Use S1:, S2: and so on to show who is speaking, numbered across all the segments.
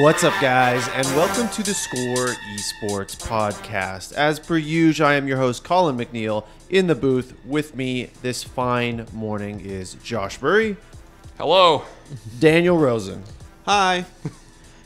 S1: What's up, guys, and welcome to theScore Esports podcast. As per usual, I am your host, Colin McNeil. In the booth with me this fine morning is Josh Burry.
S2: Hello.
S1: Daniel Rosen.
S3: Hi.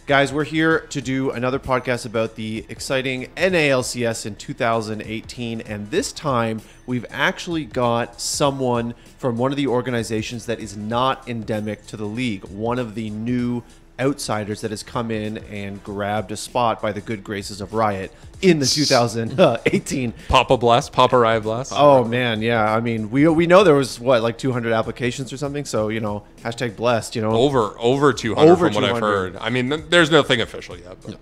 S1: Guys, we're here to do another podcast about the exciting NALCS in 2018, and this time we've actually got someone from one of the organizations that is not endemic to the league, one of the new outsiders that has come in and grabbed a spot by the good graces of Riot in the 2018.
S2: Papa Blast, Papa Riot Blast.
S1: Oh man, yeah. I mean, we know there was what, like 200 applications or something. So hashtag blessed.
S2: Over 200 from what I've heard. I mean, there's nothing official yet. But.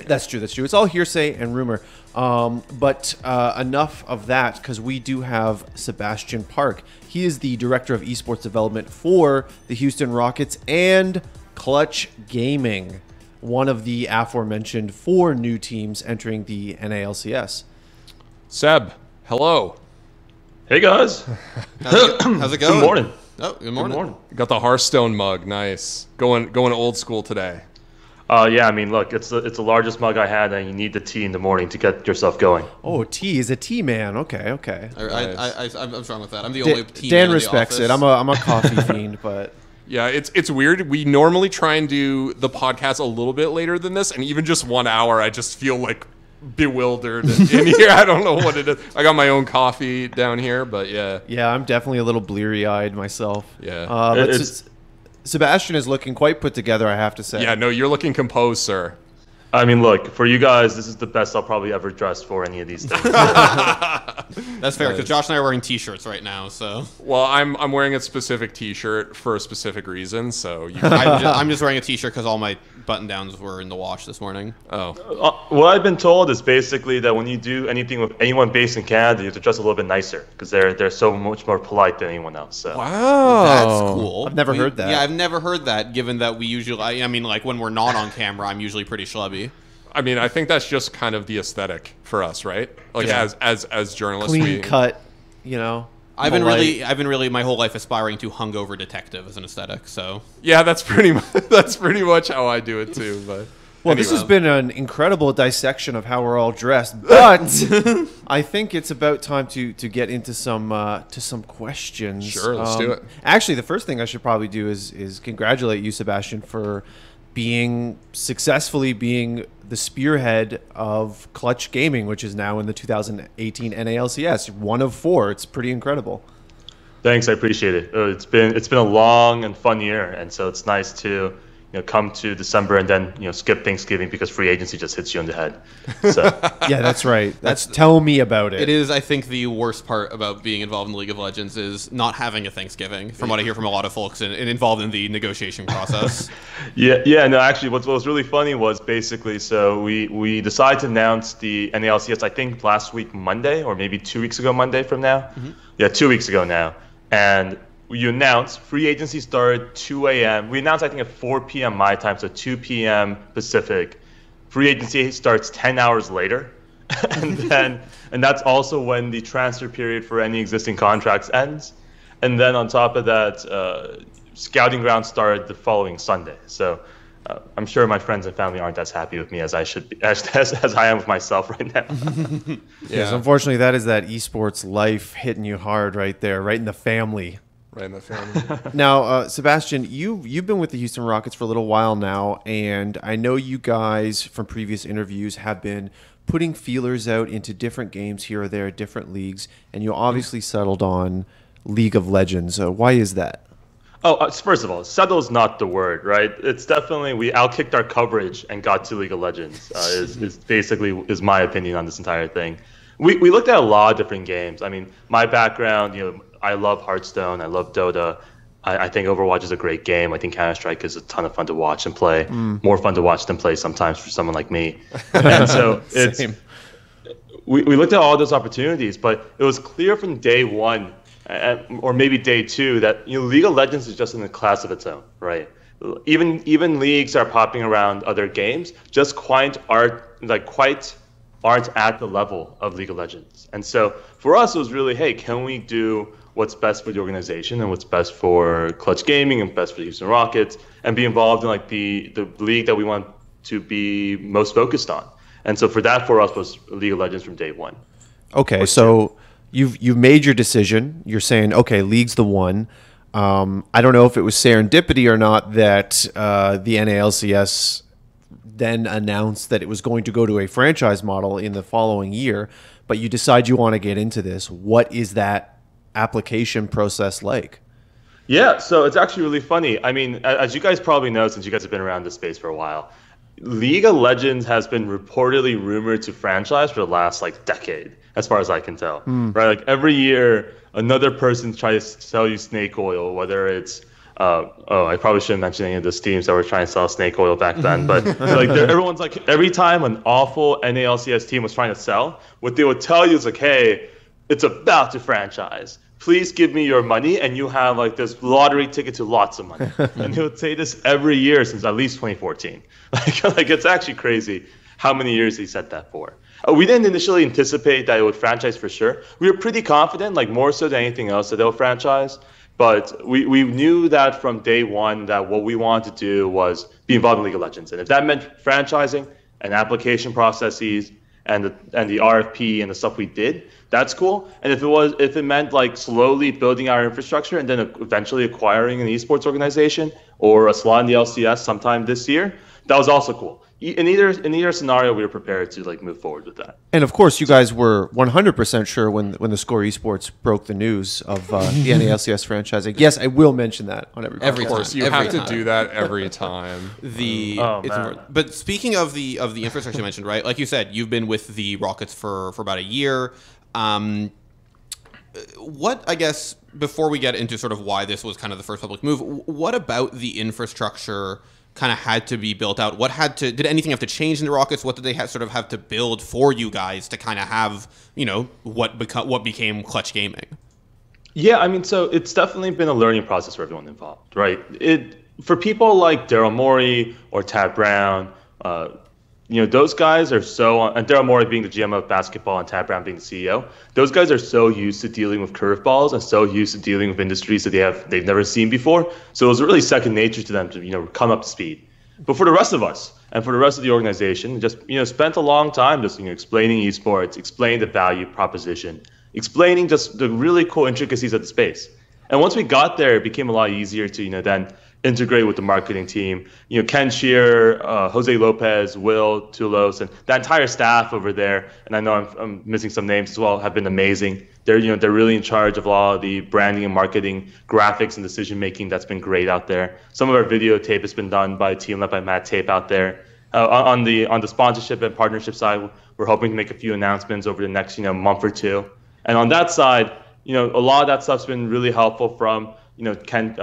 S1: That's true. It's all hearsay and rumor. But enough of that, because we do have Sebastian Park. He is the director of esports development for the Houston Rockets and Clutch Gaming, one of the aforementioned 4 new teams entering the NALCS.
S2: Seb, hello.
S4: Hey guys.
S3: How's it going?
S4: Good morning.
S3: Oh, good morning.
S4: Good morning.
S2: Got the Hearthstone mug. Nice. Going old school today.
S4: Yeah, I mean, look, it's the largest mug I had, and you need the tea in the morning to get yourself going.
S1: Oh, tea is a tea man. Okay.
S3: I'm strong with that. I'm the only tea
S1: Dan
S3: man
S1: respects
S3: in the
S1: it. I'm a coffee fiend, but.
S2: Yeah, it's weird. We normally try and do the podcast a little bit later than this, and even just 1 hour, I just feel like bewildered in here. I don't know what it is. I got my own coffee down here, but yeah.
S1: Yeah, I'm definitely a little bleary-eyed myself.
S2: Yeah.
S1: But Sebastian is looking quite put together, I have to say.
S2: Yeah, no, you're looking composed, sir.
S4: I mean, look, for you guys, this is the best I'll probably ever dress for any of these things.
S3: That's fair, because Josh and I are wearing T-shirts right now, so.
S2: Well, I'm wearing a specific T-shirt for a specific reason, so you
S3: I'm just wearing a T-shirt because all my button-downs were in the wash this morning.
S2: Oh.
S4: What I've been told is basically that when you do anything with anyone based in Canada, you have to dress a little bit nicer, because they're so much more polite than anyone else. So.
S2: Wow.
S3: That's cool.
S1: I've never heard that.
S3: Yeah, I've never heard that, given that we usually, I mean, like, when we're not on camera, I'm usually pretty schlubby.
S2: I mean, I think that's just kind of the aesthetic for us, right? Like
S3: Yeah.
S2: as journalists,
S1: Clean cut,
S3: I've been
S1: polite.
S3: really my whole life aspiring to hungover detective as an aesthetic. So
S2: Yeah, that's pretty much how I do it too. But
S1: Well, this has been an incredible dissection of how we're all dressed, but I think it's about time to get into some questions.
S2: Sure, let's do it.
S1: Actually, the first thing I should probably do is congratulate you, Sebastian, for successfully being the spearhead of Clutch Gaming, which is now in the 2018 NALCS, 1 of 4. It's pretty incredible.
S4: Thanks, I appreciate it. It's been a long and fun year, and so it's nice to come to December and then skip Thanksgiving because free agency just hits you in the head. So
S1: Yeah, that's right. Tell me about it.
S3: it is, I think, the worst part about being involved in League of Legends is not having a Thanksgiving, from what I hear from a lot of folks and involved in the negotiation process.
S4: Yeah. No, actually, what was really funny was basically, so we decided to announce the NALCS, I think last week Monday, or maybe 2 weeks ago Monday from now. Mm-hmm. Yeah, 2 weeks ago now, and you announced free agency started 2 a.m. We announced, I think, at 4 p.m. my time, so 2 p.m. Pacific. Free agency starts 10 hours later. and that's also when the transfer period for any existing contracts ends. And then on top of that, scouting ground started the following Sunday. So I'm sure my friends and family aren't as happy with me as I should be, as I am with myself right now.
S1: Yes, unfortunately, that is that esports life hitting you hard right there, right in the family.
S2: right in the family.
S1: Now, Sebastian, you've been with the Houston Rockets for a little while now, and I know you guys from previous interviews have been putting feelers out into different games here or there, different leagues, and you obviously settled on League of Legends. Why is that?
S4: Oh, first of all, settle is not the word, right? It's definitely we outkicked our coverage and got to League of Legends. Is basically my opinion on this entire thing. We looked at a lot of different games. I mean, my background, I love Hearthstone. I love Dota. I think Overwatch is a great game. I think Counter-Strike is a ton of fun to watch and play. More fun to watch than play sometimes for someone like me. And so we looked at all those opportunities, but it was clear from day one, or maybe day two, that League of Legends is just in a class of its own, right? Even leagues are popping around other games, just quite aren't at the level of League of Legends. And so for us, it was really, hey, can we do what's best for the organization and what's best for Clutch Gaming and best for the Houston Rockets, and be involved in the league that we want to be most focused on. And so for that, for us, was League of Legends from day one.
S1: Okay, so you've made your decision. You're saying, okay, League's the one. I don't know if it was serendipity or not that the NALCS then announced that it was going to go to a franchise model in the following year, but you decide you want to get into this. What is that application process like?
S4: Yeah, so it's actually really funny. I mean, as you guys probably know, since you guys have been around this space for a while, League of Legends has been reportedly rumored to franchise for the last decade, as far as I can tell. Right? Like every year, another person tries to sell you snake oil, whether it's I probably shouldn't mention any of the teams that were trying to sell snake oil back then, but everyone's like, every time an awful NALCS team was trying to sell, what they would tell you is like, hey, it's about to franchise. Please give me your money, and you have this lottery ticket to lots of money. And he would say this every year since at least 2014. It's actually crazy how many years he said that for. We didn't initially anticipate that it would franchise for sure. We were pretty confident, more so than anything else, that they'll franchise. But we knew that from day one that what we wanted to do was be involved in League of Legends. And if that meant franchising and application processes and the RFP and the stuff we did, that's cool. And if it meant slowly building our infrastructure and then eventually acquiring an esports organization or a slot in the LCS sometime this year, that was also cool. In either scenario, we were prepared to move forward with that.
S1: And of course, you guys were 100% sure when theScore Esports broke the news of the NALCS franchising. Yes, I will mention that on every podcast.
S2: Of course, you have to do that every time.
S3: But speaking of the infrastructure you mentioned, right? Like you said, you've been with the Rockets for about a year. What, I guess, before we get into sort of why this was kind of the first public move, what about the infrastructure kind of had to be built out? Did anything have to change in the Rockets? What did they sort of have to build for you guys to kind of have, what became Clutch Gaming?
S4: Yeah, I mean, so it's definitely been a learning process for everyone involved, right? For people like Daryl Morey or Tad Brown, those guys are so, and Daryl Morey being the GM of basketball and Tad Brown being the CEO, those guys are so used to dealing with curveballs and so used to dealing with industries that they've never seen before. So it was really second nature to them to, come up to speed. But for the rest of us and for the rest of the organization, just, spent a long time just, explaining esports, explaining the value proposition, explaining just the really cool intricacies of the space. And once we got there, it became a lot easier to, then integrate with the marketing team. Ken Shearer, Jose Lopez, Will Tulos, and that entire staff over there. And I know I'm missing some names as well. Have been amazing. They're really in charge of a lot of the branding and marketing, graphics and decision making. That's been great out there. Some of our videotape has been done by a team led by Matt Tape out there. On the sponsorship and partnership side, we're hoping to make a few announcements over the next month or two. And on that side, a lot of that stuff's been really helpful from Ken.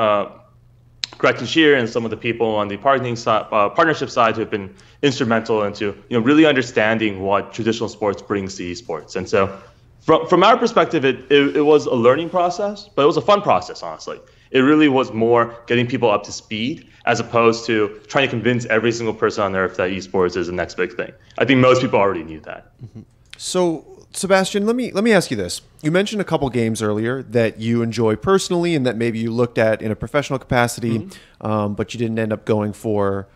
S4: Greg Shearer and some of the people on the partnership side who have been instrumental into really understanding what traditional sports brings to esports. And so from our perspective, it was a learning process, but it was a fun process, honestly. It really was more getting people up to speed as opposed to trying to convince every single person on earth that esports is the next big thing. I think most people already knew that.
S1: Mm-hmm. So, Sebastian, let me ask you this. You mentioned a couple games earlier that you enjoy personally and that maybe you looked at in a professional capacity, but you didn't end up going for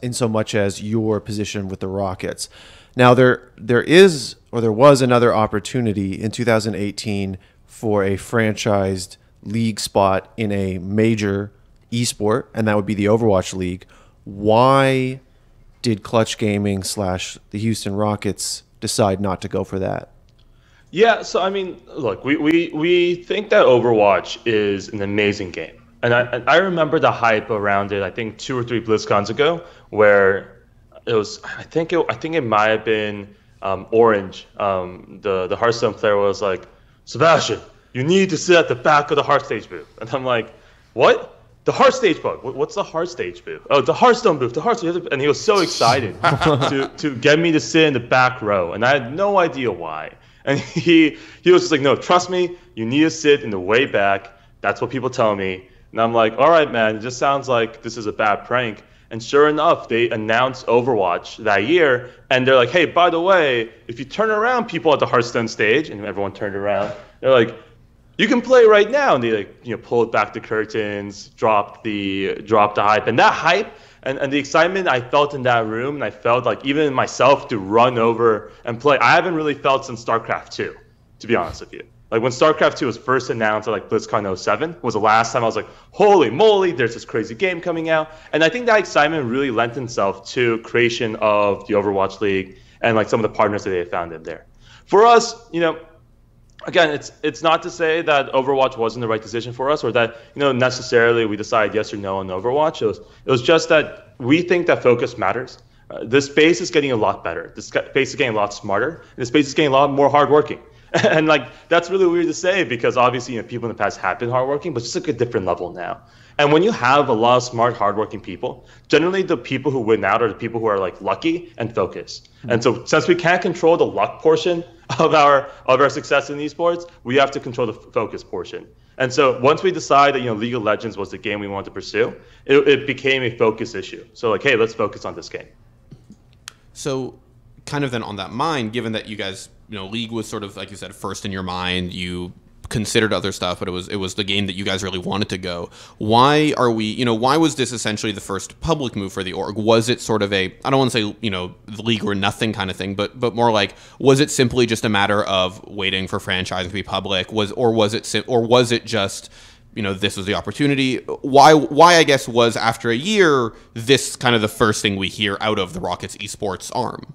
S1: in so much as your position with the Rockets. Now, there was another opportunity in 2018 for a franchised league spot in a major esport, and that would be the Overwatch League. Why did Clutch Gaming / the Houston Rockets decide not to go for that?
S4: Yeah, so I mean, look, we think that Overwatch is an amazing game, and I remember the hype around it. I think 2 or 3 BlizzCons ago, where it was. I think it might have been Orange. The Hearthstone player was like, Sebastian, you need to sit at the back of the Hearth stage booth, and I'm like, what? The Hearth stage booth? What's the Hearth stage booth? Oh, the Hearthstone booth. The Hearthstone. And he was so excited to get me to sit in the back row, and I had no idea why. And he was just like, no, trust me, you need to sit in the way back. That's what people tell me. And I'm like, all right, man, it just sounds like this is a bad prank. And sure enough, they announced Overwatch that year, and they're like, hey, by the way, if you turn around people at the Hearthstone stage, and everyone turned around, they're like, you can play right now. And they pulled back the curtains, dropped the hype, and that hype And the excitement I felt in that room, and I felt like even myself to run over and play, I haven't really felt since StarCraft 2, to be honest with you. Like when StarCraft 2 was first announced at like BlizzCon 07 was the last time I was like, holy moly, there's this crazy game coming out. And I think that excitement really lent itself to creation of the Overwatch League and like some of the partners that they found in there. For us, again, it's not to say that Overwatch wasn't the right decision for us, or that necessarily we decided yes or no on Overwatch. It was just that we think that focus matters. This space is getting a lot better. This space is getting a lot smarter. And this space is getting a lot more hardworking. And like that's really weird to say because obviously people in the past have been hardworking, but it's just like a different level now. And when you have a lot of smart, hardworking people, generally the people who win out are the people who are like lucky and focused. And so since we can't control the luck portion of our success in esports, we have to control the focus portion. And so once we decided that League of Legends was the game we wanted to pursue, it became a focus issue. So like, hey, let's focus on this game.
S3: So kind of then on that mind, given that you guys, League was sort of, like you said, first in your mind, you considered other stuff, but it was the game that you guys really wanted to go. Why was this essentially the first public move for the org? Was it sort of I don't want to say, the League or nothing kind of thing, but more like, was it simply just a matter of waiting for franchising to be public? Or was it just, this was the opportunity? Why I guess was after a year, this kind of the first thing we hear out of the Rockets esports arm?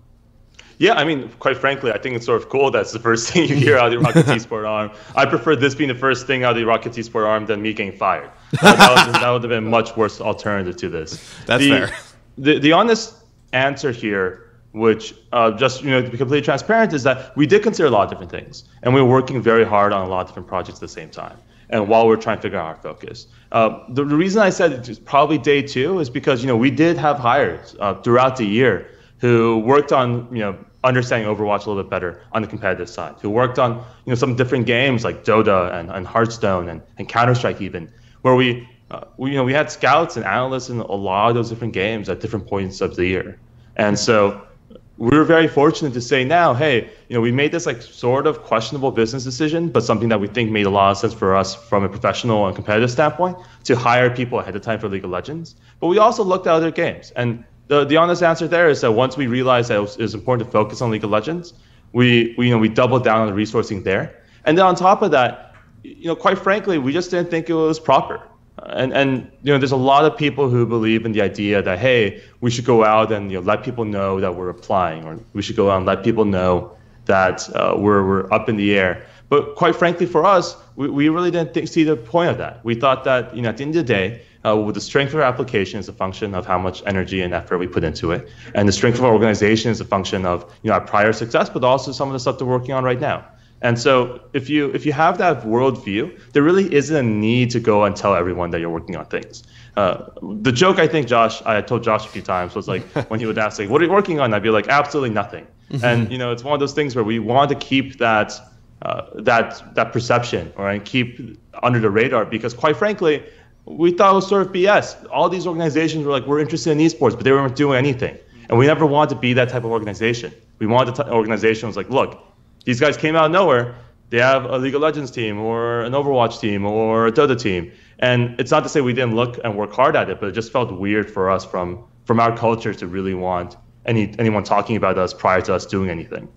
S4: Yeah, I mean, quite frankly, I think it's sort of cool that's the first thing you hear out of the Rockets eSport arm. I prefer this being the first thing out of the Rockets eSport arm than me getting fired. That would have been a much worse alternative to this.
S3: That's fair.
S4: The honest answer here, which just to be completely transparent, is that we did consider a lot of different things, and we were working very hard on a lot of different projects at the same time. And while we're trying to figure out our focus, the reason I said it's probably day two is because we did have hires throughout the year who worked on understanding Overwatch a little bit better on the competitive side, who worked on some different games like Dota and Hearthstone and Counter-Strike even, where we had scouts and analysts in a lot of those different games at different points of the year. And so we were very fortunate to say now, hey, we made this like sort of questionable business decision, but something that we think made a lot of sense for us from a professional and competitive standpoint to hire people ahead of time for League of Legends. But we also looked at other games, and the honest answer there is that once we realized that it was important to focus on League of Legends, we doubled down on the resourcing there. And then on top of that, quite frankly, we just didn't think it was proper. And there's a lot of people who believe in the idea that, hey, we should go out and let people know that we're applying, or we should go out and let people know that we're up in the air. But quite frankly, for us, we really didn't see the point of that. We thought that at the end of the day, with the strength of our application is a function of how much energy and effort we put into it, and the strength of our organization is a function of our prior success, but also some of the stuff they're working on right now. And so if you have that worldview, there really isn't a need to go and tell everyone that you're working on things. The joke I think I told Josh a few times was like when he would ask like, what are you working on? I'd be like, absolutely nothing. And it's one of those things where we want to keep that perception, or keep under the radar, because quite frankly, we thought it was sort of BS. All these organizations were like, we're interested in esports, but they weren't doing anything. And we never wanted to be that type of organization. We wanted an organization that was like, look, these guys came out of nowhere. They have a League of Legends team or an Overwatch team or a Dota team. And it's not to say we didn't look and work hard at it, but it just felt weird for us from our culture to really want anyone talking about us prior to us doing anything.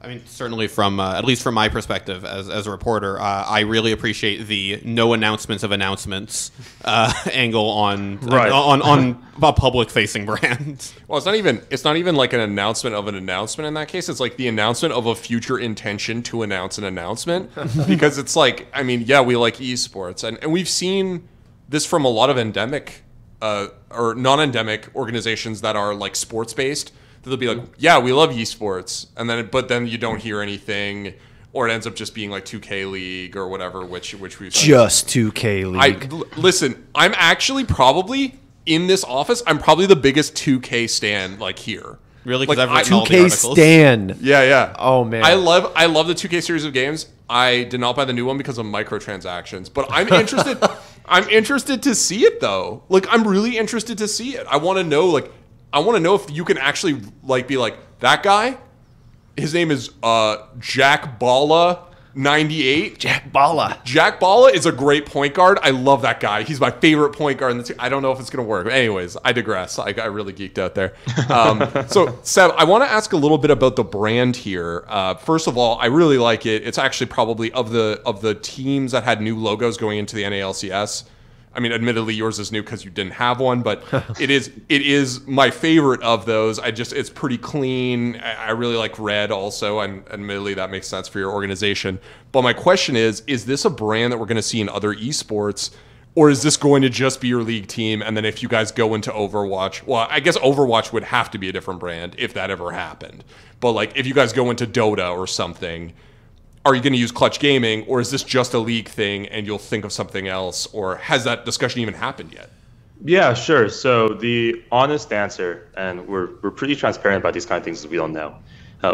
S3: I mean, certainly from, at least from my perspective as a reporter, I really appreciate the no announcements of announcements angle on a public-facing brand.
S2: Well, it's not even like an announcement of an announcement in that case. It's like the announcement of a future intention to announce an announcement, because it's like, I mean, yeah, we like esports, and we've seen this from a lot of endemic or non-endemic organizations that are like sports-based. They'll be like, yeah, we love esports, but then you don't hear anything, or it ends up just being like 2K League or whatever, which we've
S1: just 2K League.
S2: Listen, I'm actually probably in this office. I'm probably the biggest 2K stan like here.
S3: Really? Because
S2: like,
S3: I've written all the
S1: 2K
S3: articles.
S1: stan.
S2: Yeah.
S1: Oh man,
S2: I love the 2K series of games. I did not buy the new one because of microtransactions, but I'm interested. I'm interested to see it though. Like, I'm really interested to see it. I want to know if you can actually like be like, that guy, his name is Jack Balla, 98.
S1: Jack Balla.
S2: Jack Balla is a great point guard. I love that guy. He's my favorite point guard in the team. I don't know if it's going to work. Anyways, I digress. I really geeked out there. So, Seb, I want to ask a little bit about the brand here. First of all, I really like it. It's actually probably of the teams that had new logos going into the NALCS. I mean, admittedly, yours is new because you didn't have one, but it is my favorite of those. It's pretty clean. I really like red also, and admittedly, that makes sense for your organization. But my question is this a brand that we're going to see in other esports, or is this going to just be your league team? And then if you guys go into Overwatch, well, I guess Overwatch would have to be a different brand if that ever happened. But like, if you guys go into Dota or something, are you going to use Clutch Gaming, or is this just a league thing and you'll think of something else, or has that discussion even happened yet?
S4: Yeah, sure. So the honest answer, and we're pretty transparent about these kind of things, is we don't know.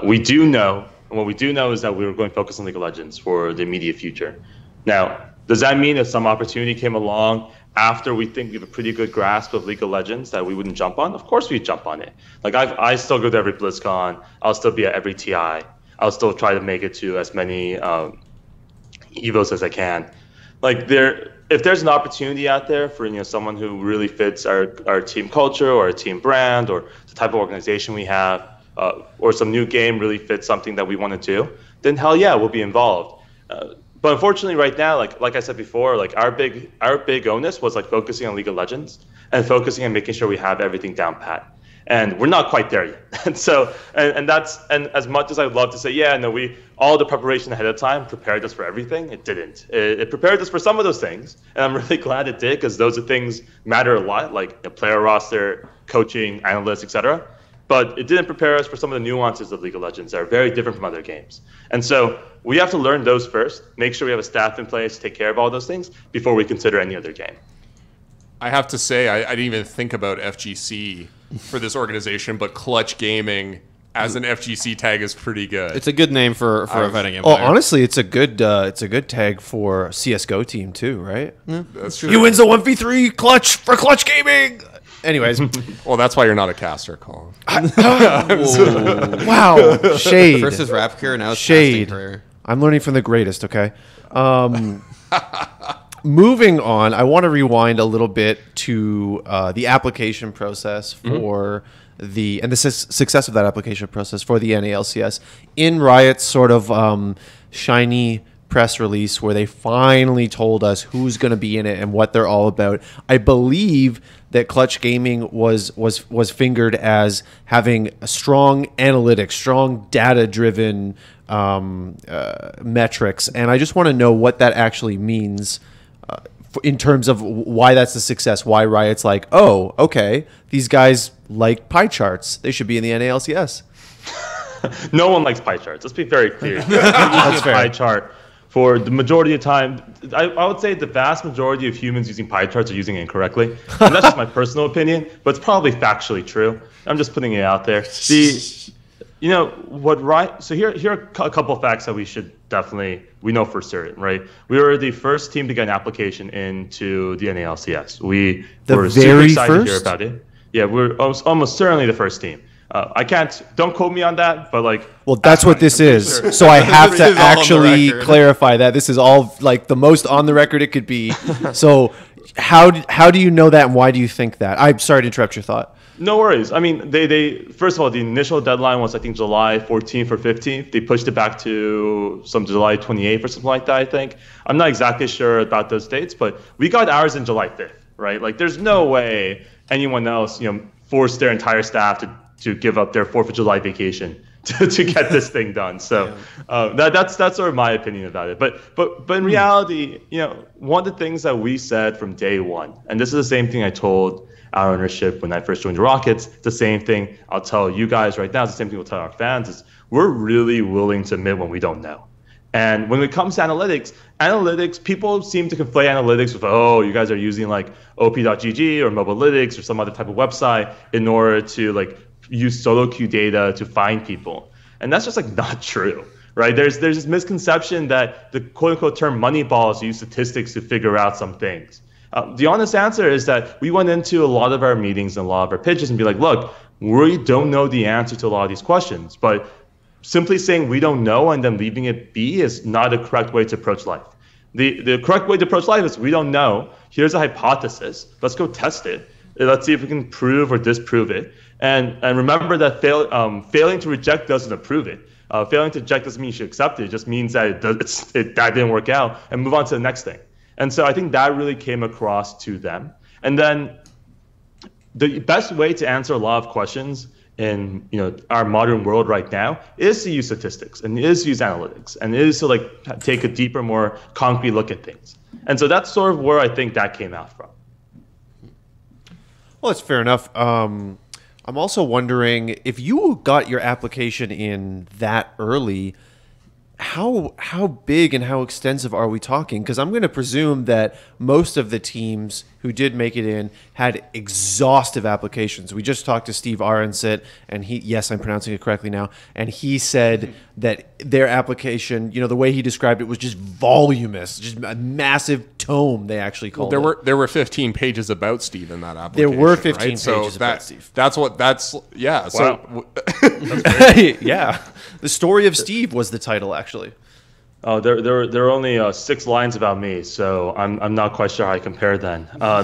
S4: We do know, and what we do know is that we're going to focus on League of Legends for the immediate future. Now, does that mean if some opportunity came along after we think we have a pretty good grasp of League of Legends that we wouldn't jump on? Of course we'd jump on it. Like I still go to every BlizzCon. I'll still be at every TI. I'll still try to make it to as many evos as I can. Like if there's an opportunity out there for someone who really fits our team culture or our team brand or the type of organization we have, or some new game really fits something that we want to do, then hell yeah, we'll be involved. But unfortunately, right now, like I said before, like our big onus was like focusing on League of Legends and focusing on making sure we have everything down pat. And we're not quite there yet. And so, and as much as I'd love to say, yeah, no, all the preparation ahead of time prepared us for everything, it didn't. It prepared us for some of those things. And I'm really glad it did, because those are things matter a lot, like the player roster, coaching, analysts, etc. But it didn't prepare us for some of the nuances of League of Legends that are very different from other games. And so we have to learn those first, make sure we have a staff in place to take care of all those things before we consider any other game.
S2: I have to say, I didn't even think about FGC for this organization, but Clutch Gaming as an FGC tag is pretty good.
S3: It's a good name for a fighting game.
S1: Oh, honestly, it's a good tag for CS:GO team too, right?
S3: Yeah.
S2: That's true.
S1: He wins the 1v3 clutch for Clutch Gaming. Anyways,
S2: well, that's why you're not a caster, Colin.
S1: wow, shade.
S3: First is rap career, now it's
S1: shade.
S3: casting career.
S1: I'm learning from the greatest. Okay. Moving on, I want to rewind a little bit to the application process for the success of that application process for the NALCS in Riot's sort of shiny press release where they finally told us who's going to be in it and what they're all about. I believe that Clutch Gaming was fingered as having a strong analytics, strong data-driven metrics, and I just want to know what that actually means. In terms of why that's a success, why Riot's like, oh, okay, these guys like pie charts. They should be in the NALCS.
S4: No one likes pie charts. Let's be very clear.
S1: That's fair.
S4: Pie chart for the majority of time. I would say the vast majority of humans using pie charts are using it incorrectly. And that's just my personal opinion, but it's probably factually true. I'm just putting it out there. So here are a couple of facts that we know for certain, right? We were the first team to get an application into the NALCS. We were super excited to hear about it. Yeah, we're almost certainly the first team. Don't quote me on that, but like.
S1: Well, that's what this is. Sure. So I have to actually clarify that this is all like the most on the record it could be. So how do you know that, and why do you think that? I'm sorry to interrupt your thought.
S4: No worries. I mean, they first of all, the initial deadline was, I think, July 14th or 15th. They pushed it back to some July 28th or something like that, I think. I'm not exactly sure about those dates, but we got ours in July 5th, right? Like, there's no way anyone else, forced their entire staff to give up their 4th of July vacation to get this thing done. So that's sort of my opinion about it. But in reality, one of the things that we said from day one, and this is the same thing I told our ownership when I first joined the Rockets, the same thing I'll tell you guys right now, it's the same thing we'll tell our fans, is we're really willing to admit when we don't know. And when it comes to analytics, people seem to conflate analytics with, oh, you guys are using like op.gg or Mobalytics or some other type of website in order to like use solo queue data to find people. And that's just like not true, right? There's this misconception that the quote unquote term Moneyball use statistics to figure out some things. The honest answer is that we went into a lot of our meetings and a lot of our pitches and be like, look, we don't know the answer to a lot of these questions, but simply saying we don't know and then leaving it be is not a correct way to approach life. The correct way to approach life is we don't know. Here's a hypothesis. Let's go test it. Let's see if we can prove or disprove it. And remember that failing to reject doesn't approve it. Failing to reject doesn't mean you should accept it. It just means that that didn't work out, and move on to the next thing. And so I think that really came across to them. And then the best way to answer a lot of questions in our modern world right now is to use statistics and is to use analytics and is to take a deeper, more concrete look at things. And so that's sort of where I think that came out from.
S1: Well, that's fair enough. I'm also wondering if you got your application in that early, how big and how extensive are we talking? Because I'm going to presume that most of the teams who did make it in had exhaustive applications. We just talked to Steve Aronsit, and yes, I'm pronouncing it correctly now, and he said that their application, the way he described it was just voluminous, just a massive tome, they actually called it.
S2: There were 15 pages about Steve in that application.
S1: There were 15
S2: right?
S1: pages about Steve.
S2: Yeah.
S4: Wow.
S2: So
S1: yeah. The story of Steve was the title, actually.
S4: Oh, there are only 6 lines about me, so I'm not quite sure how I compare then.
S2: Can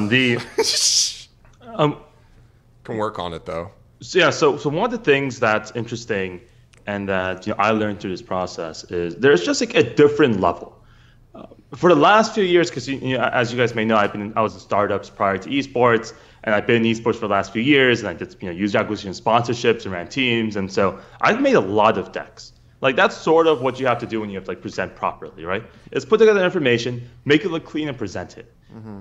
S2: work on it though.
S4: So one of the things that's interesting and that I learned through this process is there's just a different level. For the last few years, because as you guys may know, I was in startups prior to esports, and I've been in esports for the last few years, and I did user acquisition sponsorships and ran teams, and so I've made a lot of decks. That's sort of what you have to do when you have to present properly, right? Is put together information, make it look clean, and present it. Mm-hmm.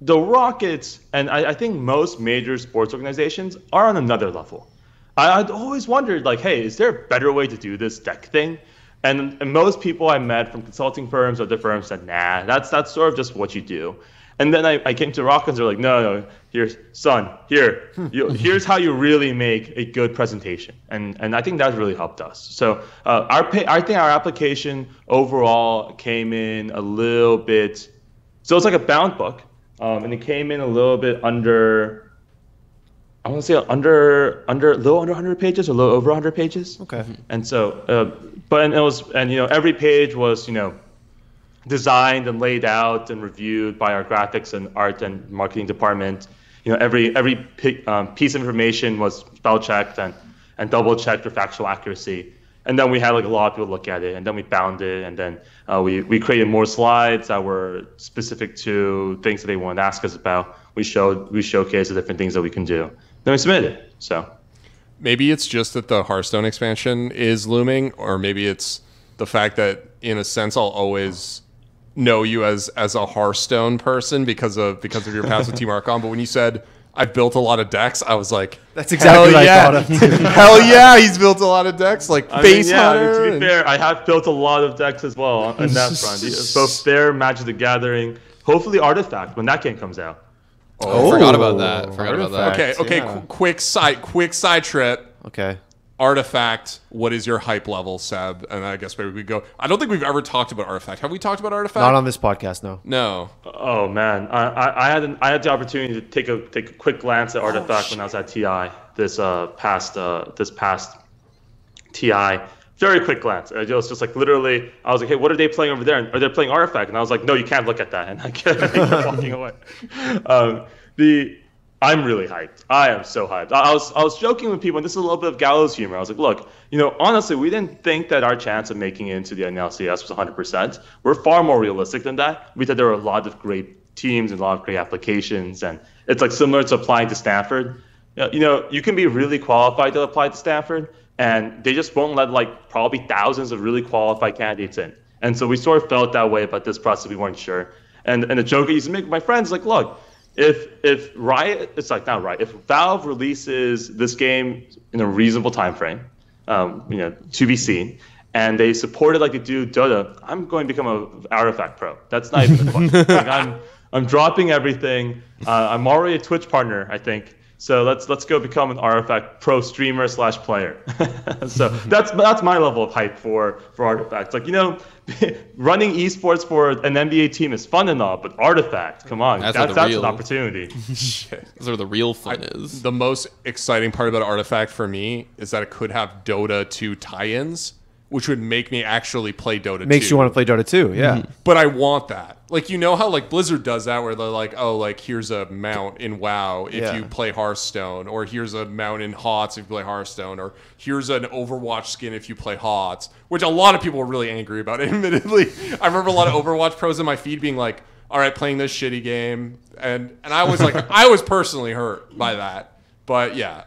S4: The Rockets, and I think most major sports organizations are on another level. I'd always wondered, hey, is there a better way to do this deck thing? And most people I met from consulting firms or other firms said, nah, that's sort of just what you do. And then I came to Rockets, they're like, no, here's how you really make a good presentation. And I think that really helped us. So I think our application overall came in a little bit, so it's like a bound book, and it came in a little bit under, I want to say under a little under 100 pages or a little over 100 pages.
S1: Okay.
S4: And so, every page was, designed and laid out and reviewed by our graphics and art and marketing department. Every piece of information was spell checked and double checked for factual accuracy. And then we had a lot of people look at it, and then we bound it, and then we created more slides that were specific to things that they wanted to ask us about. We showcased the different things that we can do. Then we submitted it. So
S2: maybe it's just that the Hearthstone expansion is looming, or maybe it's the fact that in a sense I'll always know you as a Hearthstone person because of your past with Team Archon. But when you said I've built a lot of decks, I was like,
S1: that's exactly what I thought of too.
S2: Hell yeah, he's built a lot of decks, Base Hunter.
S4: To be fair, I have built a lot of decks as well on that front. Both Fair, Magic the Gathering, hopefully Artifact when that game comes out.
S3: Oh, forgot about that.
S2: Okay. Yeah. Quick side trip.
S1: Okay.
S2: Artifact, what is your hype level, Seb? And I guess maybe we go. I don't think we've ever talked about Artifact. Have we talked about Artifact?
S1: Not on this podcast, no.
S2: No.
S4: Oh man, I had the opportunity to take a quick glance at Artifact when I was at TI this past TI. Very quick glance. It was just literally, I was like, hey, what are they playing over there? And are they playing Artifact? And I was like, no, you can't look at that. And I kept walking away. I'm really hyped. I am so hyped. I was joking with people, and this is a little bit of gallows humor. I was like, look, honestly, we didn't think that our chance of making it into the NLCS was 100%. We're far more realistic than that. We thought there were a lot of great teams and a lot of great applications, and it's similar to applying to Stanford. You can be really qualified to apply to Stanford, and they just won't let probably thousands of really qualified candidates in. And so we sort of felt that way about this process. We weren't sure. And the joke I used to make with my friends, look, if Riot, it's not Riot, if Valve releases this game in a reasonable time frame, to be seen, and they support it like they do Dota, I'm going to become an Artifact pro. That's not even a question. I'm dropping everything. I'm already a Twitch partner, I think. So let's go become an Artifact pro streamer / player. So that's my level of hype for Artifact. Like, running esports for an NBA team is fun and all, but Artifact, come on, that's an opportunity.
S3: Those are the real fun is.
S2: The most exciting part about Artifact for me is that it could have Dota 2 tie-ins, which would make me actually play Dota 2.
S1: Makes you want to play Dota 2, yeah.
S2: But I want that. Like, how like Blizzard does that, where they're like, oh, like here's a mount in WoW if you play Hearthstone, or here's a mount in HOTS if you play Hearthstone, or here's an Overwatch skin if you play HOTS, which a lot of people were really angry about, admittedly. I remember a lot of Overwatch pros in my feed being like, all right, playing this shitty game. And I was like, I was personally hurt by that. But yeah,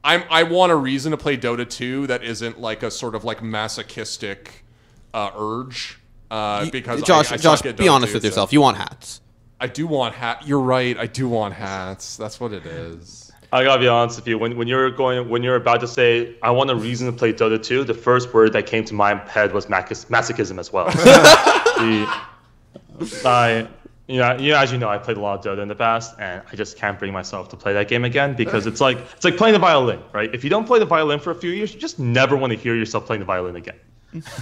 S2: I want a reason to play Dota 2 that isn't like a sort of like masochistic urge. Because
S3: Josh,
S2: I
S3: be honest with yourself. You want hats.
S2: I do want hats. You're right. I do want hats. That's what it is.
S4: I gotta be honest with you. When you're about to say I want a reason to play Dota 2, the first word that came to my head was masochism as well. As you know, I played a lot of Dota in the past, and I just can't bring myself to play that game again because it's like playing the violin, right? If you don't play the violin for a few years, you just never want to hear yourself playing the violin again.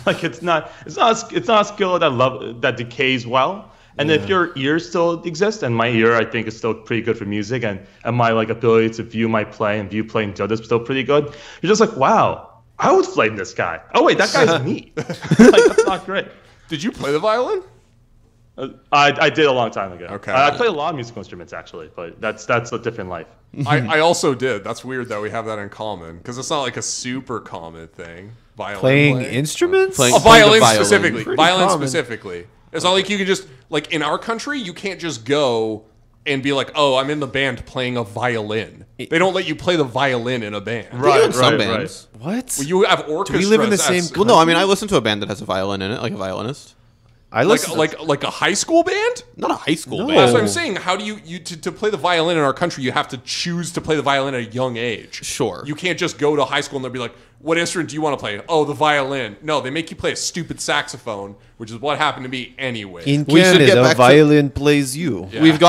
S4: Like it's not a skill that decays well. And if your ear still exists, and my ear I think is still pretty good for music, and my like ability to view my play and view playing Dota is still pretty good, you're just like, wow, I would flame this guy. Oh wait, that guy's me. Like, that's not great.
S2: Did you play the violin?
S4: I did a long time ago.
S2: Okay.
S4: I played a lot of musical instruments actually, but that's a different life.
S2: I also did. That's weird that we have that in common because it's not like a super common thing. Violin
S1: playing instruments?
S2: Violin specifically. Violin
S1: common.
S2: Specifically. It's not like you can just, like in our country, you can't just go and be like, oh, I'm in the band playing a violin. They don't let you play the violin in a band.
S3: Right, some bands.
S1: What?
S2: Well, you have orchestras.
S1: Do we live in the same
S3: Well, no, I mean, I listen to a band that has a violin in it, like a violinist.
S1: I listen
S2: like a high school band?
S3: Not a high school
S1: No.
S3: band.
S2: That's what I'm saying. How do you to play the violin in our country, you have to choose to play the violin at a young age.
S3: Sure.
S2: You can't just go to high school and they'll be like, what instrument do you want to play? Oh, the violin. No, they make you play a stupid saxophone, which is what happened to me anyway.
S1: In
S3: We should get
S1: Canada,
S3: back to-
S1: violin plays you.
S2: Yeah.
S3: We've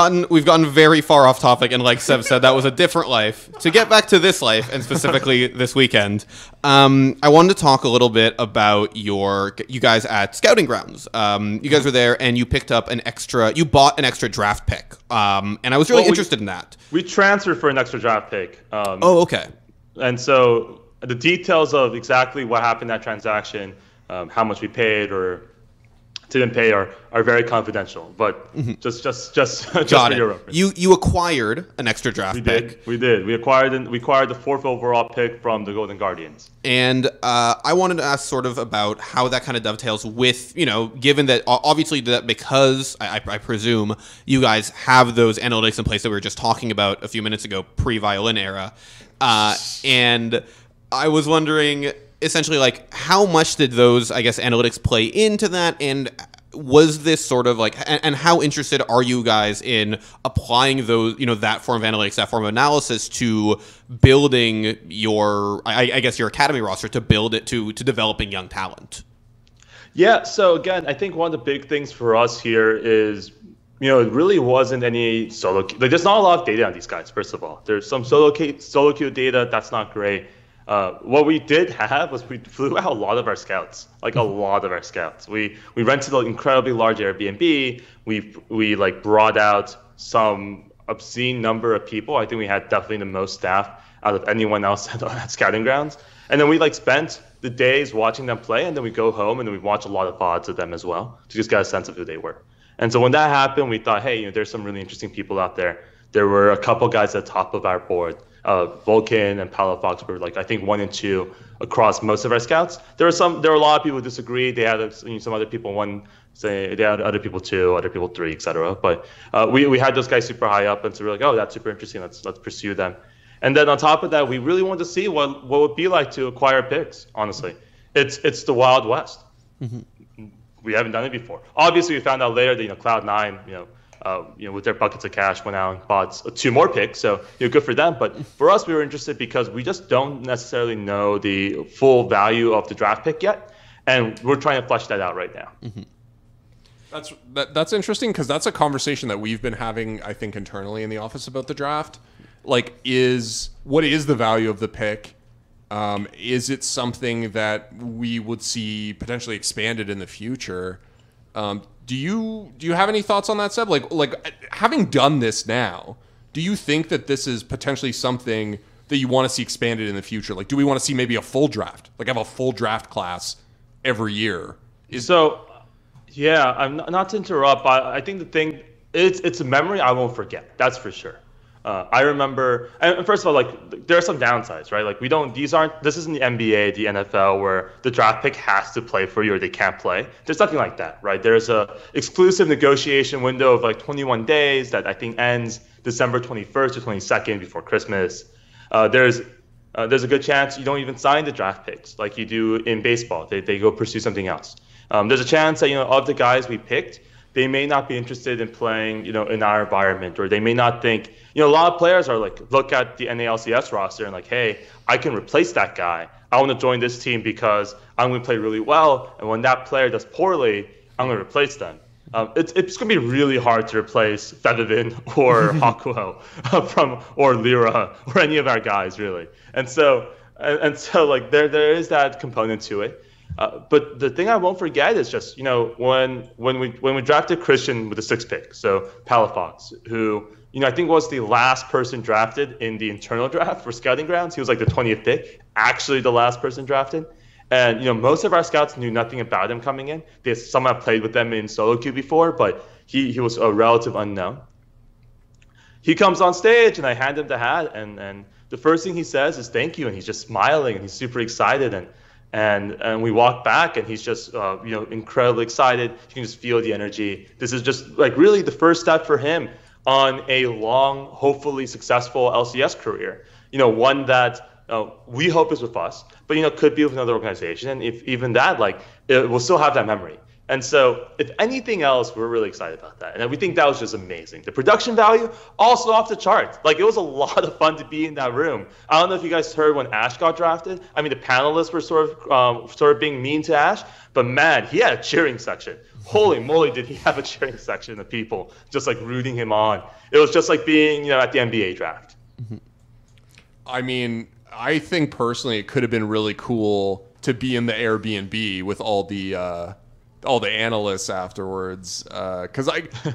S3: gotten very far off topic, and like Seb said, that was a different life. To get back to this life, and specifically this weekend, I wanted to talk a little bit about you guys at Scouting Grounds. You guys were there, and you bought an extra draft pick, and I was really interested in that.
S4: We transferred for an extra draft pick.
S3: Oh, okay.
S4: And so the details of exactly what happened in that transaction, how much we paid or didn't pay are very confidential. But just
S3: Got
S4: for your
S3: it.
S4: reference.
S3: You acquired an extra draft pick.
S4: We did. We acquired the 4th overall pick from the Golden Guardians.
S3: And I wanted to ask sort of about how that kind of dovetails with, given that obviously that because I presume you guys have those analytics in place that we were just talking about a few minutes ago, pre-violin era. And I was wondering essentially like how much did those, I guess, analytics play into that? And was this sort of like, and how interested are you guys in applying those, that form of analytics, that form of analysis to building your, I guess, your academy roster, to build it to developing young talent?
S4: Yeah. So again, I think one of the big things for us here is, it really wasn't any solo. Like, there's not a lot of data on these guys. First of all, there's some solo queue data. That's not great. What we did have was we flew out a lot of our scouts, like a lot of our scouts. We rented an incredibly large Airbnb. We like brought out some obscene number of people. I think we had definitely the most staff out of anyone else at Scouting Grounds. And then we like spent the days watching them play, and then we go home and then we watch a lot of VODs of them as well to just get a sense of who they were. And so when that happened, we thought, hey, there's some really interesting people out there. There were a couple guys at the top of our board. Vulcan and Palafox were like, I think 1 and 2 across most of our scouts. There were a lot of people who disagreed. They had some other people say they had other people 2, other people 3, etc. But we had those guys super high up, and so we're like, oh, that's super interesting. Let's pursue them. And then on top of that, we really wanted to see what it would be like to acquire picks. Honestly, it's the Wild West. Mm-hmm. We haven't done it before. Obviously, we found out later that Cloud9, with their buckets of cash, went out and bought 2 more picks. So, good for them. But for us, we were interested because we just don't necessarily know the full value of the draft pick yet. And we're trying to flesh that out right now.
S2: Mm-hmm. That's interesting because that's a conversation that we've been having, I think, internally in the office about the draft. like, what is the value of the pick? Is it something that we would see potentially expanded in the future? Do you have any thoughts on that, Seb? Like having done this now, do you think that this is potentially something that you want to see expanded in the future? Like, do we want to see maybe a full draft? Like, have a full draft class every year?
S4: Yeah, I'm not to interrupt, but I think the thing, it's a memory I won't forget. That's for sure. I remember, and first of all, like, there are some downsides, right? Like, this isn't the NBA, the NFL, where the draft pick has to play for you or they can't play. There's nothing like that, right? There's a exclusive negotiation window of like 21 days that I think ends December 21st or 22nd before Christmas. There's a good chance you don't even sign the draft picks like you do in baseball. They go pursue something else. There's a chance that, of the guys we picked, they may not be interested in playing, in our environment, or they may not think, a lot of players are like, look at the NALCS roster and like, hey, I can replace that guy. I want to join this team because I'm going to play really well. And when that player does poorly, I'm going to replace them. It's going to be really hard to replace Fedevin or Hakuho or Lyra or any of our guys, really. And so like there is that component to it. But the thing I won't forget is just, when we drafted Christian with the 6th pick, so Palafox, who, I think was the last person drafted in the internal draft for Scouting Grounds. He was like the 20th pick, actually the last person drafted. And, most of our scouts knew nothing about him coming in. Some have played with them in solo queue before, but he was a relative unknown. He comes on stage and I hand him the hat, and the first thing he says is thank you, and he's just smiling and he's super excited, and we walk back and he's just incredibly excited. You can just feel the energy. This is just like really the first step for him on a long, hopefully successful LCS career. One that we hope is with us, but could be with another organization. And if even that, like, it will still have that memory. And so if anything else, we're really excited about that. And we think that was just amazing. The production value, also off the charts. Like, it was a lot of fun to be in that room. I don't know if you guys heard when Ash got drafted. I mean, the panelists were sort of being mean to Ash, but man, he had a cheering section. Holy moly, did he have a cheering section of people just like rooting him on. It was just like being, at the NBA draft.
S2: I mean, I think personally it could have been really cool to be in the Airbnb with all the analysts afterwards, because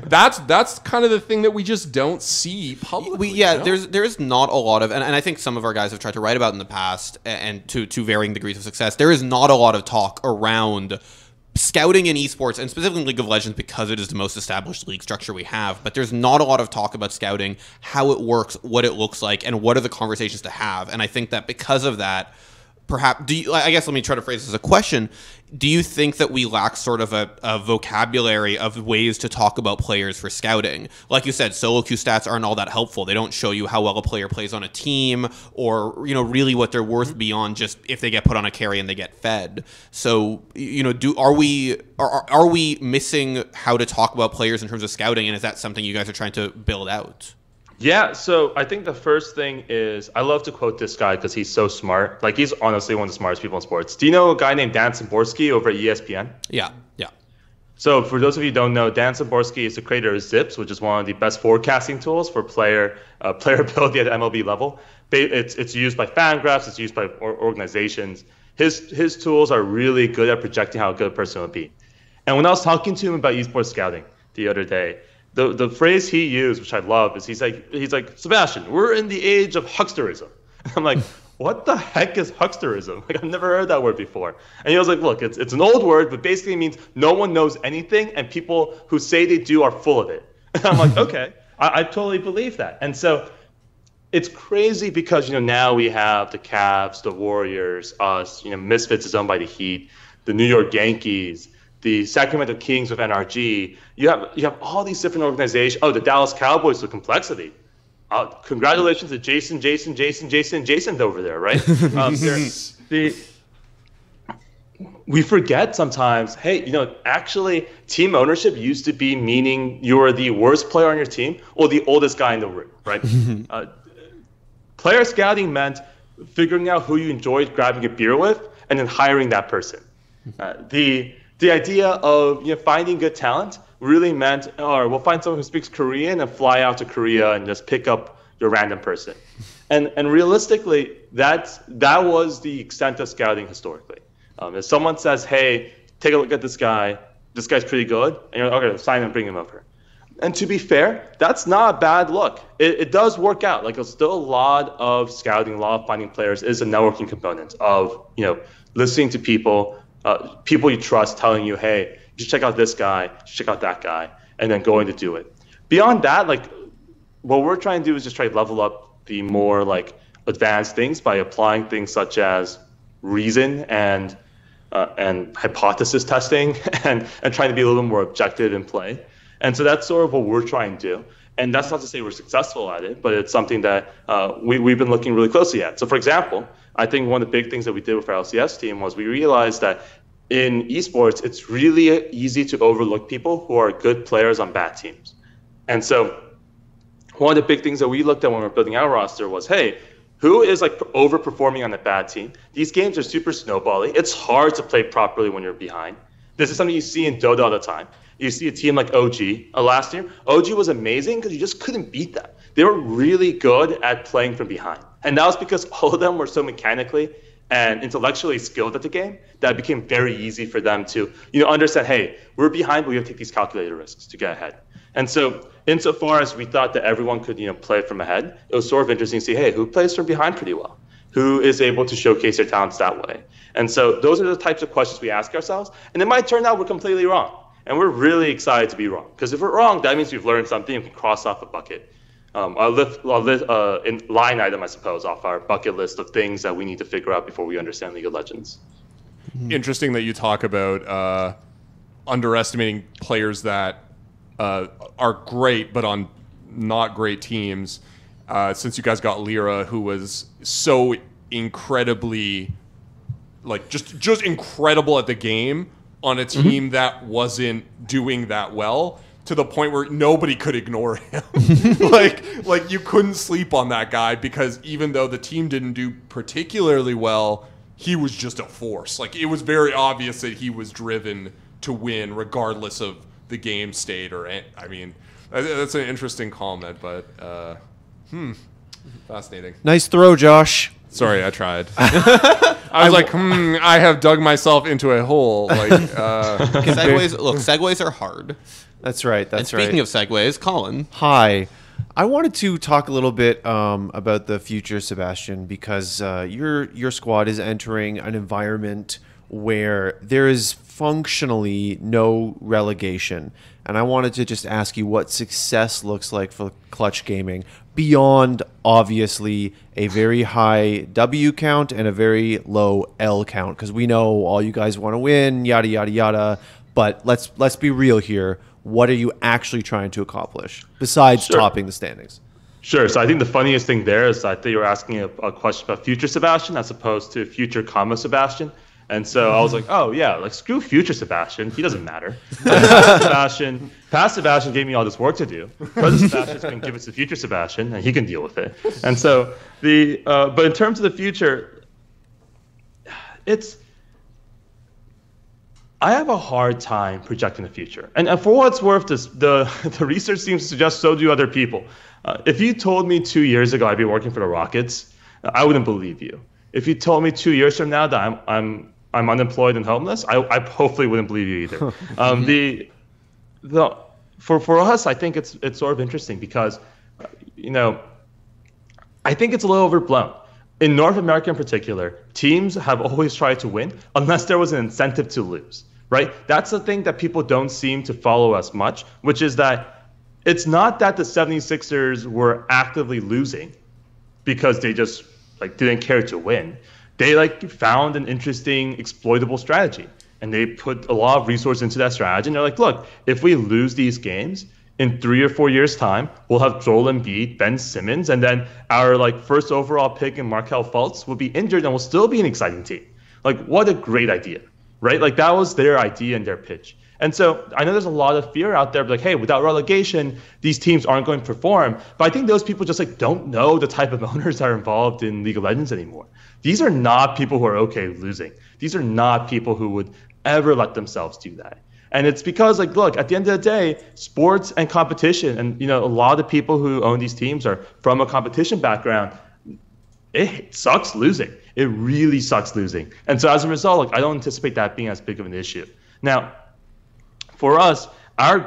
S2: that's kind of the thing that we just don't see publicly.
S3: There is not a lot of, and I think some of our guys have tried to write about in the past, and to varying degrees of success. There is not a lot of talk around scouting in esports, and specifically League of Legends, because it is the most established league structure we have. But there's not a lot of talk about scouting, how it works, what it looks like, and what are the conversations to have. And I think that because of that, perhaps, I guess let me try to phrase this as a question. Do you think that we lack sort of a vocabulary of ways to talk about players for scouting? Like you said, solo queue stats aren't all that helpful. They don't show you how well a player plays on a team, or really what they're worth beyond just if they get put on a carry and they get fed. So are we missing how to talk about players in terms of scouting, and is that something you guys are trying to build out?
S4: Yeah, so I think the first thing is, I love to quote this guy because he's so smart. Like, he's honestly one of the smartest people in sports. Do you know a guy named Dan Szymborski over at ESPN?
S3: Yeah.
S4: So for those of you who don't know, Dan Szymborski is the creator of Zips, which is one of the best forecasting tools for player ability at the MLB level. It's used by Fangraphs. It's used by organizations. His tools are really good at projecting how a good person will be. And when I was talking to him about esports scouting the other day, the phrase he used, which I love, is he's like, Sebastian, we're in the age of hucksterism. And I'm like, what the heck is hucksterism? Like, I've never heard that word before. And he was like, look, it's an old word, but basically it means no one knows anything, and people who say they do are full of it. And I'm like, okay, I totally believe that. And so it's crazy because, now we have the Cavs, the Warriors, us, Misfits is owned by the Heat, the New York Yankees, the Sacramento Kings with NRG. You have all these different organizations. Oh, the Dallas Cowboys with complexity. Congratulations to Jason over there, right? We forget sometimes, hey, actually team ownership used to be meaning you're the worst player on your team or the oldest guy in the room, right? Player scouting meant figuring out who you enjoyed grabbing a beer with and then hiring that person. The idea of finding good talent really meant, or we'll find someone who speaks Korean and fly out to Korea and just pick up you're a random person. And realistically, that was the extent of scouting historically. If someone says, hey, take a look at this guy's pretty good, and you're like, okay, sign him, bring him over. And to be fair, that's not a bad look. It does work out. Like, there's still a lot of scouting, a lot of finding players is a networking component of, listening to people you trust telling you, hey, you should check out this guy, you should check out that guy, and then going to do it. Beyond that, like, what we're trying to do is just try to level up the more like advanced things by applying things such as reason and hypothesis testing and trying to be a little bit more objective in play. And so that's sort of what we're trying to do. And that's not to say we're successful at it, but it's something that we've been looking really closely at. So for example, I think one of the big things that we did with our LCS team was we realized that in esports, it's really easy to overlook people who are good players on bad teams. And so one of the big things that we looked at when we were building our roster was, hey, who is like overperforming on a bad team? These games are super snowbally. It's hard to play properly when you're behind. This is something you see in Dota all the time. You see a team like OG last year. OG was amazing because you just couldn't beat them. They were really good at playing from behind. And that was because all of them were so mechanically and intellectually skilled at the game that it became very easy for them to understand, hey, we're behind, but we have to take these calculated risks to get ahead. And so insofar as we thought that everyone could play from ahead, it was sort of interesting to see, hey, who plays from behind pretty well? Who is able to showcase their talents that way? And so those are the types of questions we ask ourselves. And it might turn out we're completely wrong. And we're really excited to be wrong. Because if we're wrong, that means we've learned something and we can cross off a bucket. I'll lift in line item, I suppose, off our bucket list of things that we need to figure out before we understand League of Legends.
S2: Interesting that you talk about underestimating players that are great, but on not great teams. Since you guys got Lyra, who was so incredibly, like, just incredible at the game on a team that wasn't doing that well, to the point where nobody could ignore him. like you couldn't sleep on that guy because even though the team didn't do particularly well, he was just a force. Like, it was very obvious that he was driven to win regardless of the game state. I mean, that's an interesting comment, but fascinating.
S1: Nice throw, Josh.
S2: Sorry, I tried. I was I have dug myself into a hole. Like,
S3: segues are hard.
S1: That's right. That's
S3: right. Speaking of segues, Colin.
S1: Hi. I wanted to talk a little bit about the future, Sebastian, because your squad is entering an environment where there is functionally no relegation. And I wanted to just ask you what success looks like for Clutch Gaming beyond, obviously, a very high W count and a very low L count, because we know all you guys want to win, yada, yada, yada. But let's be real here. What are you actually trying to accomplish besides topping the standings?
S4: Sure. So I think the funniest thing there is I think you were asking a question about future Sebastian as opposed to future comma Sebastian. And so I was like, oh, yeah, like, screw future Sebastian. He doesn't matter. Past Sebastian gave me all this work to do. Present Sebastian's going to give it to future Sebastian, and he can deal with it. And so but in terms of the future, I have a hard time projecting the future. And for what it's worth, the research seems to suggest so do other people. If you told me 2 years ago I'd be working for the Rockets, I wouldn't believe you. If you told me 2 years from now that I'm unemployed and homeless, I hopefully wouldn't believe you either. For us, I think it's sort of interesting because, I think it's a little overblown. In North America in particular, teams have always tried to win unless there was an incentive to lose, right? That's the thing that people don't seem to follow as much, which is that it's not that the 76ers were actively losing because they just didn't care to win. They found an interesting exploitable strategy, and they put a lot of resources into that strategy. And they're like, look, if we lose these games in 3 or 4 years' time, we'll have Joel Embiid, Ben Simmons, and then our first overall pick in Markelle Fultz will be injured, and we'll still be an exciting team. What a great idea, right? That was their idea and their pitch. And so I know there's a lot of fear out there, hey, without relegation, these teams aren't going to perform. But I think those people just don't know the type of owners that are involved in League of Legends anymore. These are not people who are okay losing. These are not people who would ever let themselves do that. And it's because, like, look, at the end of the day, sports and competition, and, you know, a lot of people who own these teams are from a competition background. It sucks losing. It really sucks losing. And so as a result, like, I don't anticipate that being as big of an issue. Now, for us, our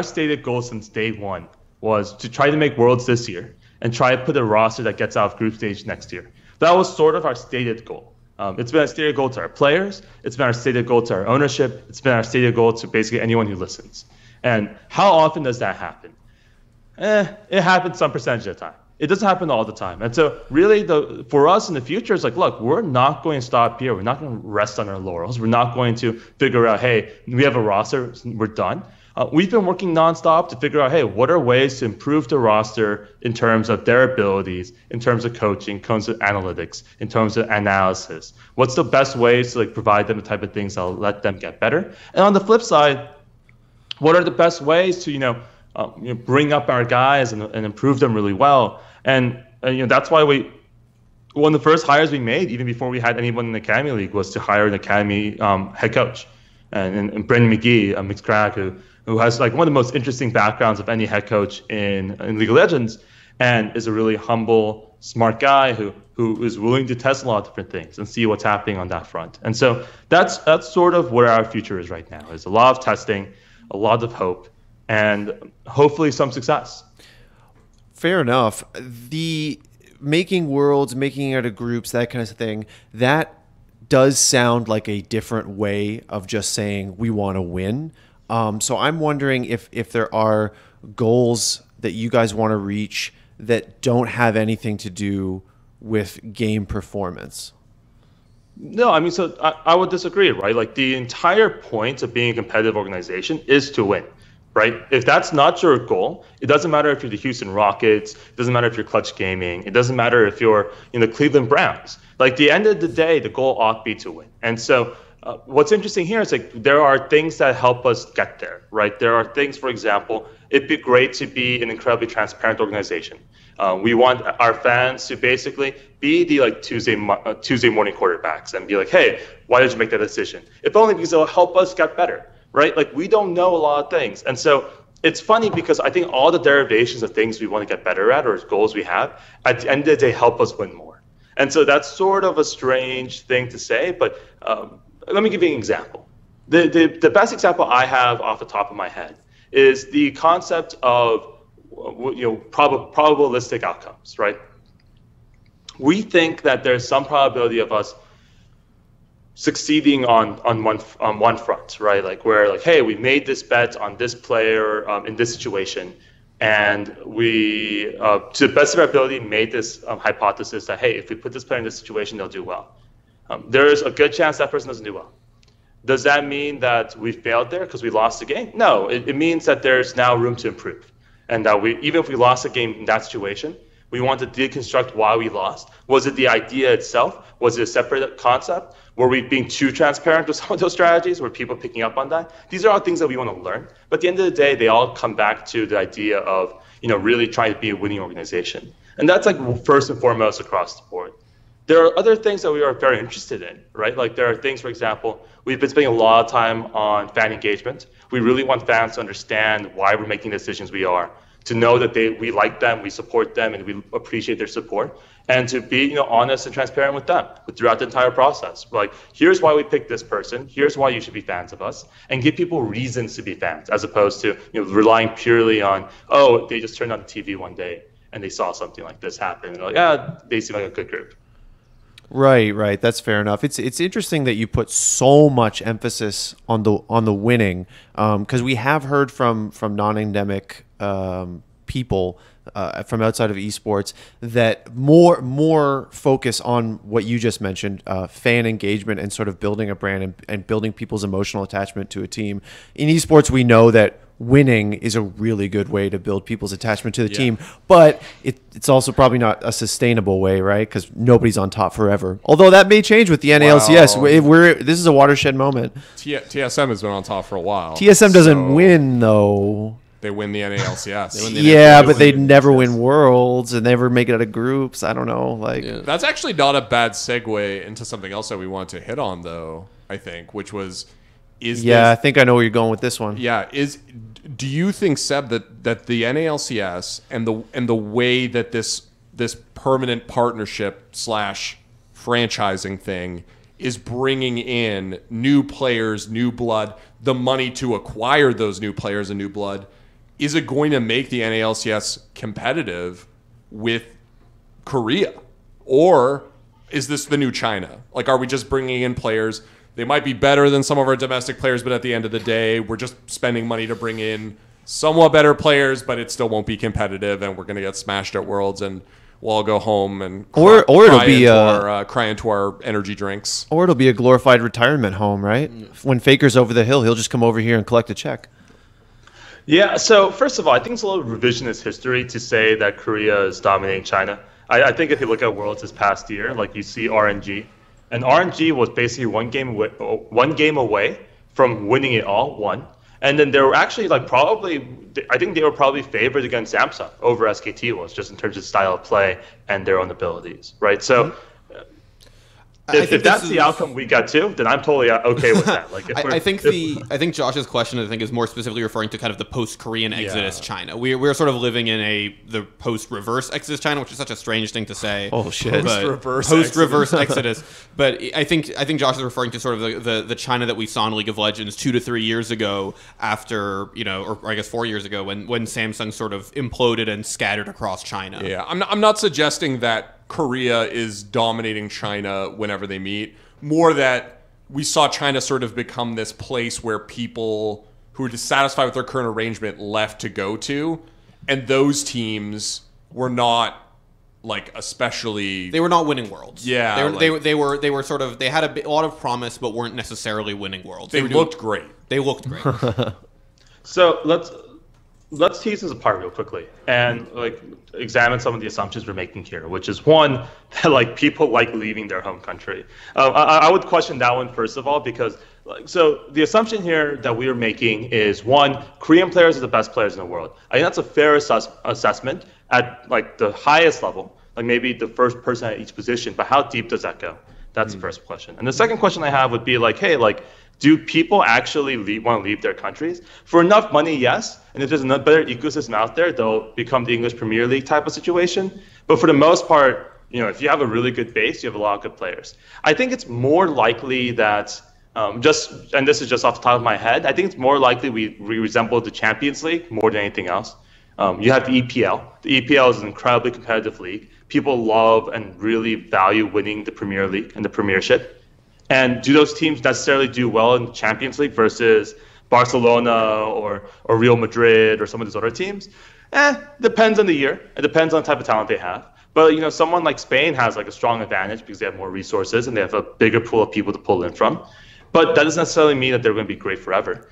S4: stated goal since day one was to try to make Worlds this year and try to put a roster that gets out of group stage next year. That was sort of our stated goal. It's been our stated goal to our players. It's been our stated goal to our ownership. It's been our stated goal to basically anyone who listens. And how often does that happen? It happens some percentage of the time. It doesn't happen all the time. And so really for us in the future, it's like, look, we're not going to stop here. We're not going to rest on our laurels. We're not going to figure out, hey, we have a roster, we're done. We've been working nonstop to figure out, hey, what are ways to improve the roster in terms of their abilities, in terms of coaching, in terms of analytics, in terms of analysis? What's the best ways to, like, provide them the type of things that'll let them get better? And on the flip side, what are the best ways to, bring up our guys and improve them really well? And that's why one of the first hires we made, even before we had anyone in the Academy League, was to hire an Academy head coach. And Brendan McGee, a mixed crack, who has, like, one of the most interesting backgrounds of any head coach in League of Legends, and is a really humble, smart guy who is willing to test a lot of different things and see what's happening on that front. And so that's sort of where our future is right now. There's a lot of testing, a lot of hope, and hopefully some success.
S1: Fair enough. The making Worlds, making out of groups, that kind of thing, that does sound like a different way of just saying we want to win. So I'm wondering if there are goals that you guys want to reach that don't have anything to do with game performance.
S4: No, I mean, so I would disagree, right? Like, the entire point of being a competitive organization is to win, right? If that's not your goal, it doesn't matter if you're the Houston Rockets, it doesn't matter if you're Clutch Gaming, it doesn't matter if you're the Cleveland Browns. Like, at the end of the day, the goal ought to be to win. And so what's interesting here is, like, there are things that help us get there, right? There are things, for example, it'd be great to be an incredibly transparent organization. We want our fans to basically be the, like, Tuesday morning quarterbacks and be like, hey, why did you make that decision? If only because it'll help us get better, right? Like, we don't know a lot of things. And so it's funny because I think all the derivations of things we want to get better at or goals we have, at the end of the day, help us win more. And so that's sort of a strange thing to say, but let me give you an example. The best example I have off the top of my head is the concept of probabilistic outcomes, right? We think that there's some probability of us succeeding on one front, right? Like, where, like, hey, we made this bet on this player in this situation, and we, to the best of our ability, made this hypothesis that, hey, if we put this player in this situation, they'll do well. There's a good chance that person doesn't do well. Does that mean that we failed there because we lost the game? No, it means that there's now room to improve. And that even if we lost a game in that situation, we want to deconstruct why we lost. Was it the idea itself? Was it a separate concept? Were we being too transparent with some of those strategies? Were people picking up on that? These are all things that we want to learn. But at the end of the day, they all come back to the idea of, really trying to be a winning organization. And that's, like, first and foremost across the board. There are other things that we are very interested in, right? Like, there are things, for example, we've been spending a lot of time on fan engagement. We really want fans to understand why we're making the decisions we are, to know that we like them, we support them, and we appreciate their support, and to be honest and transparent with them throughout the entire process. Like, here's why we picked this person, here's why you should be fans of us, and give people reasons to be fans, as opposed to relying purely on, oh, they just turned on the TV one day and they saw something like this happen, and they're like, yeah, they seem like a good group.
S1: Right. That's fair enough. It's interesting that you put so much emphasis on the winning, because we have heard from non-endemic people from outside of esports that more focus on what you just mentioned, fan engagement and sort of building a brand and building people's emotional attachment to a team. In esports, we know that winning is a really good way to build people's attachment to the team, but it's also probably not a sustainable way, right? Because nobody's on top forever. Although that may change with the NALCS. Wow. This is a watershed moment.
S2: TSM has been on top for a while.
S1: TSM doesn't win, though.
S2: They win the NALCS.
S1: But they never win Worlds and never make it out of groups. I don't know.
S2: That's actually not a bad segue into something else that we want to hit on, though, I think, which was
S1: Yeah, I think I know where you're going with this one.
S2: Yeah, do you think, Seb, that the NALCS and the way that this permanent partnership / franchising thing is bringing in new players, new blood, the money to acquire those new players and new blood, is it going to make the NALCS competitive with Korea? Or is this the new China? Like, are we just bringing in players? They might be better than some of our domestic players, but at the end of the day, we're just spending money to bring in somewhat better players, but it still won't be competitive, and we're going to get smashed at Worlds, and we'll all go home and
S1: or it'll be
S2: cry into our energy drinks.
S1: Or it'll be a glorified retirement home, right? When Faker's over the hill, he'll just come over here and collect a check.
S4: Yeah, so first of all, I think it's a little revisionist history to say that Korea is dominating China. I think if you look at Worlds this past year, like you see RNG, and RNG was basically one game away from winning it all, and then they were actually I think they were probably favored against Samsung over SKT was, just in terms of style of play and their own abilities, right? So if that's the outcome we got to, then I'm totally okay with that. Like,
S3: I think Josh's question, is more specifically referring to kind of the post-Korean exodus China. We're sort of living in the post-reverse exodus China, which is such a strange thing to say.
S1: Oh shit!
S3: Post-reverse exodus. But I think Josh is referring to sort of the China that we saw in League of Legends 2 to 3 years ago, after or I guess 4 years ago, when Samsung sort of imploded and scattered across China.
S2: Yeah, I'm not suggesting that Korea is dominating China whenever they meet. More that we saw China sort of become this place where people who are dissatisfied with their current arrangement left to go to, and those teams were not especially.
S3: They were not winning Worlds.
S2: Yeah,
S3: they were sort of, they had a lot of promise, but weren't necessarily winning Worlds.
S2: They looked great.
S3: They looked great.
S4: So let's tease this apart real quickly and examine some of the assumptions we're making here, which is one, that people like leaving their home country. I would question that one first of all, because so the assumption here that we are making is, one, Korean players are the best players in the world. I think that's a fair assessment at the highest level, maybe the first person at each position, but how deep does that go? That's the first question. And the second question I have would be hey, do people actually want to leave their countries? For enough money, yes. And if there's a better ecosystem out there, they'll become the English Premier League type of situation. But for the most part, if you have a really good base, you have a lot of good players. I think it's more likely that, and this is just off the top of my head, I think it's more likely we resemble the Champions League more than anything else. You have the EPL. The EPL is an incredibly competitive league. People love and really value winning the Premier League and the Premiership. And do those teams necessarily do well in the Champions League versus Barcelona or Real Madrid or some of these other teams? Depends on the year. It depends on the type of talent they have. But someone like Spain has a strong advantage because they have more resources and they have a bigger pool of people to pull in from. But that doesn't necessarily mean that they're going to be great forever.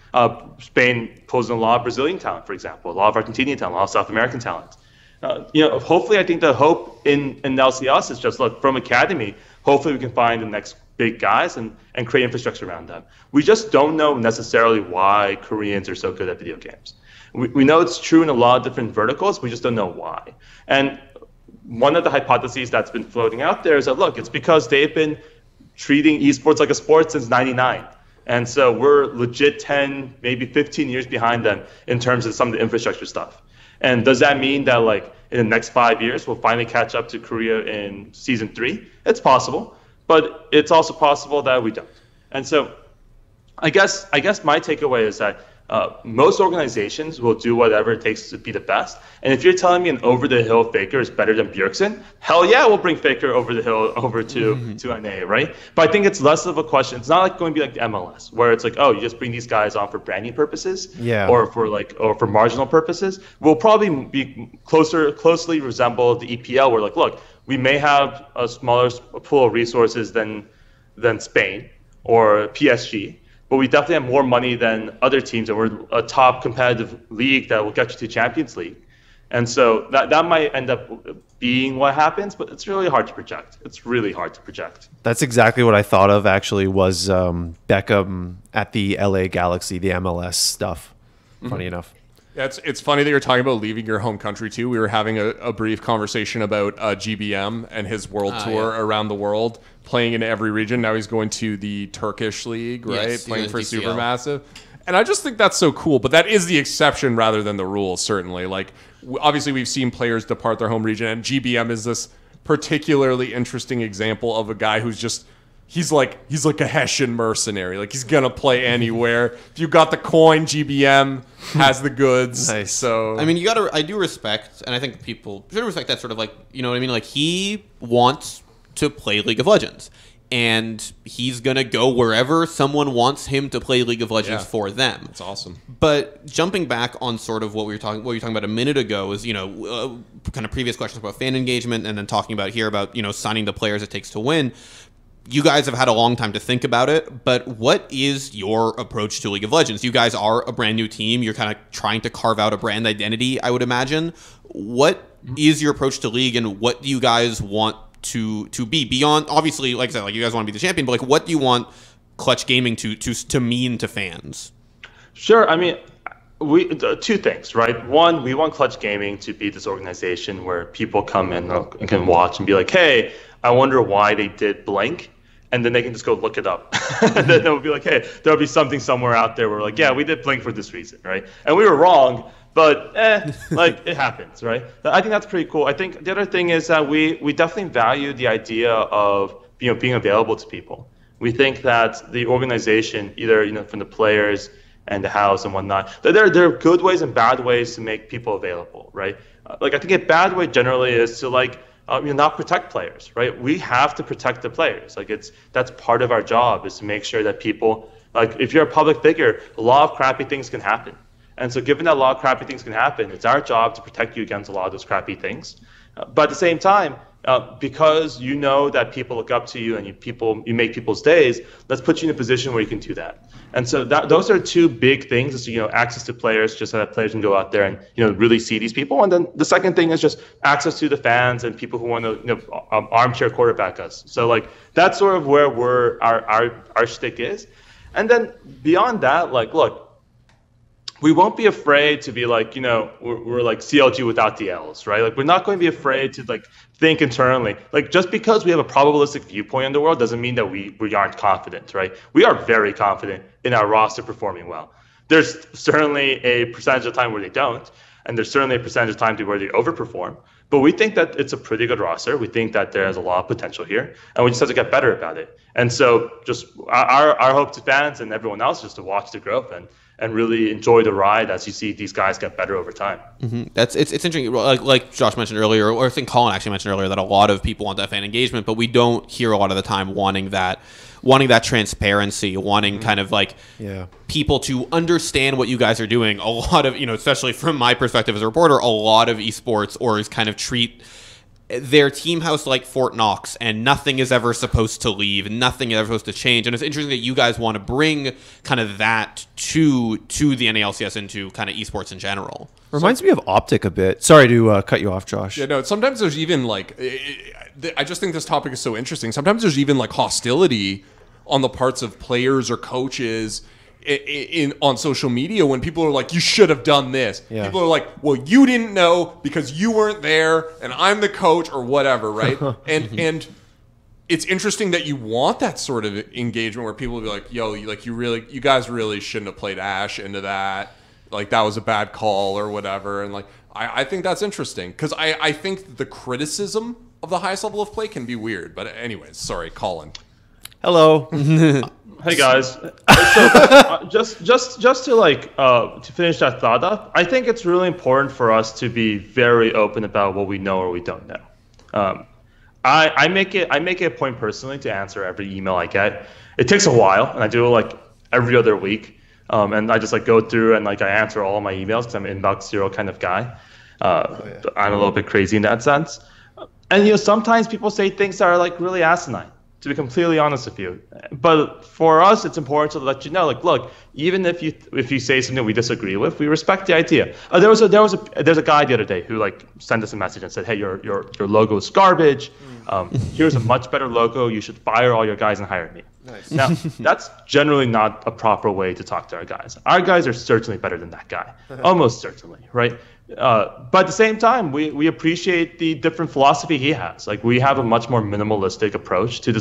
S4: Spain pulls in a lot of Brazilian talent, for example, a lot of Argentinian talent, a lot of South American talent. Hopefully, I think the hope in LCS is just from academy. Hopefully, we can find the next big guys and create infrastructure around them. We just don't know necessarily why Koreans are so good at video games. We know it's true in a lot of different verticals. We just don't know why. And one of the hypotheses that's been floating out there is that, look, it's because they've been treating esports like a sport since '99. And so we're legit 10, maybe 15 years behind them in terms of some of the infrastructure stuff. And does that mean that in the next 5 years, we'll finally catch up to Korea in season 3? It's possible. But it's also possible that we don't. And so I guess my takeaway is that most organizations will do whatever it takes to be the best. And if you're telling me an over-the-hill Faker is better than Bjergsen, hell yeah, we'll bring Faker over the hill over to NA, right? But I think it's less of a question. It's not going to be like the MLS, where it's you just bring these guys on for branding purposes, or for marginal purposes. We'll probably be closely resemble the EPL, where look, we may have a smaller pool of resources than Spain or PSG, but we definitely have more money than other teams, and we're a top competitive league that will get you to Champions League. And so that might end up being what happens, but it's really hard to project. It's really hard to project.
S1: That's exactly what I thought of, actually, was Beckham at the LA Galaxy, the MLS stuff, funny enough.
S2: Yeah, it's funny that you're talking about leaving your home country too. We were having a brief conversation about GBM and his world tour around the world, playing in every region. Now he's going to the Turkish league, right?
S3: Yes,
S2: Playing for
S3: DCL.
S2: Supermassive. And I just think that's so cool. But that is the exception rather than the rule, certainly. Like, obviously, we've seen players depart their home region, and GBM is this particularly interesting example of a guy who's just... He's like a Hessian mercenary. Like, he's gonna play anywhere. If you got the coin, GBM has the goods.
S1: Nice.
S2: So
S3: I mean, I do respect, and I think people should respect that sort of like, you know what I mean? Like, he wants to play League of Legends, and he's gonna go wherever someone wants him to play League of Legends for them.
S2: That's awesome.
S3: But jumping back on sort of what you were talking about a minute ago is, you know, kind of previous questions about fan engagement, and then talking about here about, you know, signing the players it takes to win. You guys have had a long time to think about it, but what is your approach to League of Legends? You guys are a brand new team. You're kind of trying to carve out a brand identity, I would imagine. What is your approach to League, and what do you guys want to be beyond? Obviously, like I said, like, you guys want to be the champion, but like, what do you want Clutch Gaming to mean to fans?
S4: Sure. I mean, two things, right? One, we want Clutch Gaming to be this organization where people come in and can watch and be like, hey, I wonder why they did blank. And then they can just go look it up. And then they'll be like, hey, there'll be something somewhere out there where we're like, yeah, we did blink for this reason, right? And we were wrong, but like, it happens, right? I think that's pretty cool. I think the other thing is that we definitely value the idea of, you know, being available to people. We think that the organization, either, you know, from the players and the house and whatnot, there are good ways and bad ways to make people available, right? Like, I think a bad way generally is to, like, not protect players, right? We have to protect the players. Like, that's part of our job, is to make sure that people, like, if you're a public figure, a lot of crappy things can happen. And so given that a lot of crappy things can happen, it's our job to protect you against a lot of those crappy things. But at the same time, because you know that people look up to you and you make people's days, let's put you in a position where you can do that. And so those are two big things, is, you know, access to players, just so that players can go out there and, you know, really see these people. And then the second thing is just access to the fans and people who want to, you know, armchair quarterback us. So, like, that's sort of where our shtick is. And then beyond that, like, look, we won't be afraid to be like, you know, we're like CLG without the L's, right? Like, we're not going to be afraid to, like, think internally. Like, just because we have a probabilistic viewpoint on the world doesn't mean that we aren't confident, right? We are very confident in our roster performing well. There's certainly a percentage of time where they don't, and there's certainly a percentage of time where they overperform. But we think that it's a pretty good roster. We think that there's a lot of potential here, and we just have to get better about it. And so just our hope to fans and everyone else is just to watch the growth and really enjoy the ride as you see these guys get better over time.
S3: Mm-hmm. It's interesting, like Josh mentioned earlier, or I think Colin actually mentioned earlier, that a lot of people want that fan engagement, but we don't hear a lot of the time wanting that transparency, wanting kind of like people to understand what you guys are doing. A lot of, you know, especially from my perspective as a reporter, a lot of esports orgs kind of treat their team house like Fort Knox, and nothing is ever supposed to leave, nothing is ever supposed to change. And it's interesting that you guys want to bring kind of that to the NALCS and to kind of esports in general.
S1: Reminds me of Optic a bit. Sorry to cut you off, Josh.
S2: Yeah, no, sometimes there's even like, I just think this topic is so interesting. Sometimes there's even like hostility on the parts of players or coaches on social media when people are like, you should have done this. Yeah. People are like, well, you didn't know because you weren't there and I'm the coach or whatever, right? and it's interesting that you want that sort of engagement where people will be like, yo, like, you guys really shouldn't have played Ash into that. Like, that was a bad call or whatever. And like, I think that's interesting because I think the criticism of the highest level of play can be weird. But anyways, sorry, Colin.
S1: Hello.
S4: Hey guys, so just to like to finish that thought up, I think it's really important for us to be very open about what we know or we don't know. I make it a point personally to answer every email I get. It takes a while, and I do it like every other week, and I just like go through and like I answer all of my emails because I'm an inbox zero kind of guy. I'm a little bit crazy in that sense, and you know sometimes people say things that are like really asinine. to be completely honest with you. But for us, it's important to let you know, like, look, even if you say something we disagree with, we respect the idea. There's a guy the other day who like sent us a message and said, hey, your logo is garbage. Here's a much better logo. You should fire all your guys and hire me. Nice. Now, that's generally not a proper way to talk to our guys. Our guys are certainly better than that guy, almost certainly, right? But at the same time, we appreciate the different philosophy he has. Like, we have a much more minimalistic approach to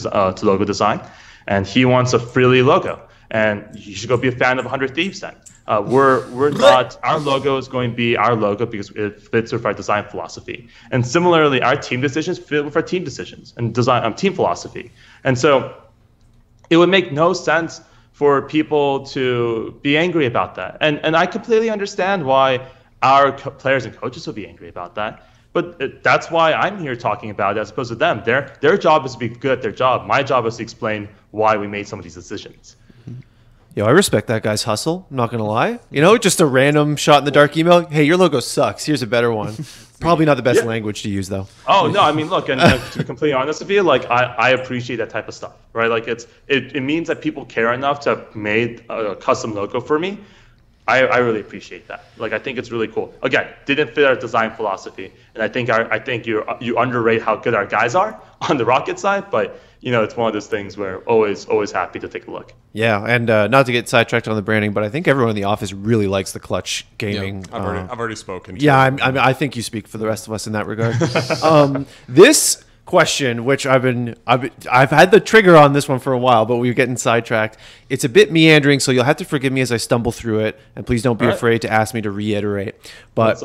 S4: logo design, and he wants a frilly logo. And you should go be a fan of 100 Thieves then. We're not, our logo is going to be our logo because it fits with our design philosophy. And similarly, our team decisions fit with our team decisions and design team philosophy. And so it would make no sense for people to be angry about that. And I completely understand why our players and coaches will be angry about that. But that's why I'm here talking about it as opposed to them. Their job is to be good at their job. My job is to explain why we made some of these decisions.
S1: Yo, I respect that guy's hustle. I'm not going to lie. You know, just a random shot in the dark email. Hey, your logo sucks. Here's a better one. Probably not the best language to use, though.
S4: Oh, no. I mean, look, and to be completely honest with you, like, I appreciate that type of stuff, right? Like, it means that people care enough to have made a custom logo for me. I really appreciate that. Like, I think it's really cool. Again, didn't fit our design philosophy, and I think you underrate how good our guys are on the Rocket side. But you know, it's one of those things where always happy to take a look.
S1: Yeah, and not to get sidetracked on the branding, but I think everyone in the office really likes the Clutch Gaming.
S2: Yeah, I've already spoken.
S1: Yeah, I think you speak for the rest of us in that regard. This question, which I've had the trigger on this one for a while, but we're getting sidetracked. It's a bit meandering, so you'll have to forgive me as I stumble through it, and please don't be afraid to ask me to reiterate. But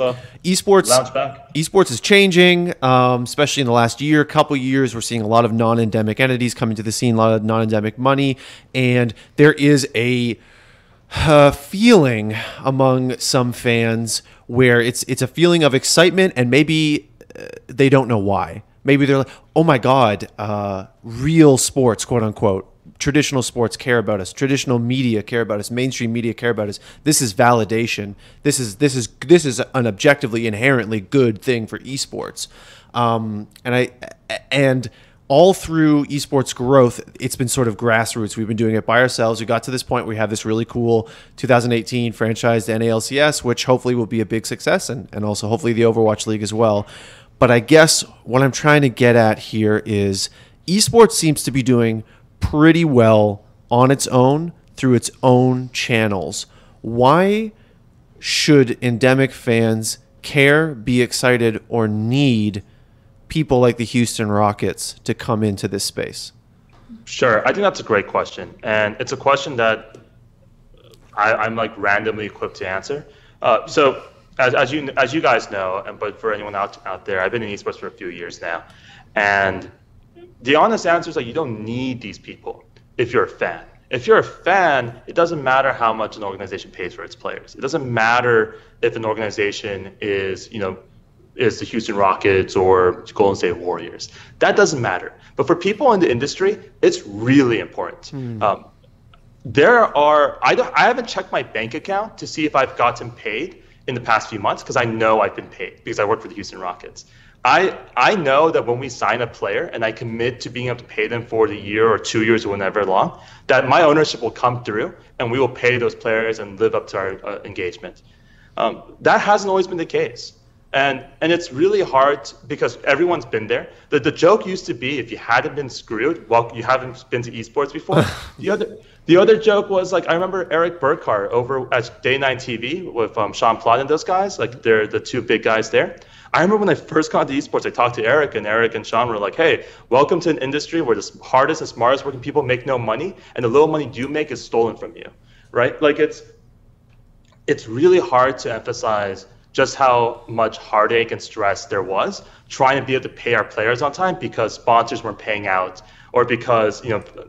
S1: esports is changing, especially in the last couple years. We're seeing a lot of non-endemic entities coming to the scene, a lot of non-endemic money, and there is a feeling among some fans where it's a feeling of excitement, and maybe they don't know why. Maybe they're like, oh my God, real sports, quote unquote, traditional sports care about us. Traditional media care about us. Mainstream media care about us. This is validation. This is an objectively, inherently good thing for esports. And all through esports growth, it's been sort of grassroots. We've been doing it by ourselves. We got to this point where we have this really cool 2018 franchised NALCS, which hopefully will be a big success, and also hopefully the Overwatch League as well. But I guess what I'm trying to get at here is esports seems to be doing pretty well on its own through its own channels. Why should endemic fans care, be excited, or need people like the Houston Rockets to come into this space?
S4: Sure. I think that's a great question. And it's a question that I'm like randomly equipped to answer. So as you guys know, but for anyone out there, I've been in esports for a few years now, and the honest answer is that you don't need these people if you're a fan. If you're a fan, it doesn't matter how much an organization pays for its players. It doesn't matter if an organization is the Houston Rockets or Golden State Warriors. That doesn't matter. But for people in the industry, it's really important. I haven't checked my bank account to see if I've gotten paid in the past few months, because I know I've been paid because I work for the Houston Rockets. I know that when we sign a player and I commit to being able to pay them for the year or 2 years or whenever long, that my ownership will come through and we will pay those players and live up to our engagement. That hasn't always been the case. And it's really hard because everyone's been there. The joke used to be, if you hadn't been screwed, well, you haven't been to esports before. The other joke was, like, I remember Eric Burkhart over at Day 9 TV with Sean Plott and those guys. Like, they're the two big guys there. I remember when I first got to esports, I talked to Eric and Sean were like, hey, welcome to an industry where the hardest and smartest working people make no money, and the little money you make is stolen from you, right? Like, it's really hard to emphasize just how much heartache and stress there was trying to be able to pay our players on time because sponsors weren't paying out, or because,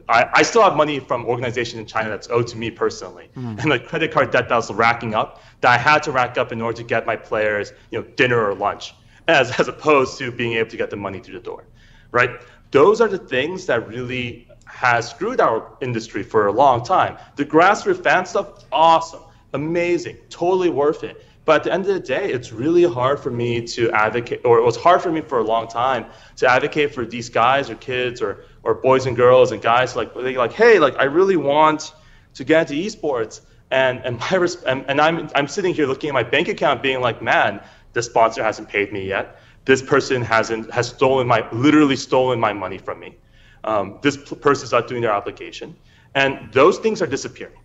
S4: I still have money from organizations in China that's owed to me personally, and like credit card debt that was racking up that I had to rack up in order to get my players, dinner or lunch, as opposed to being able to get the money through the door, right? Those are the things that really has screwed our industry for a long time. The grassroots fan stuff, awesome, amazing, totally worth it. But at the end of the day, it's really hard for me to advocate, or it was hard for me for a long time to advocate for these guys or kids or boys and girls and guys hey, like I really want to get into esports. And I'm sitting here looking at my bank account being like, man, the sponsor hasn't paid me yet. This person has literally stolen my money from me. This person's not doing their obligation. And those things are disappearing.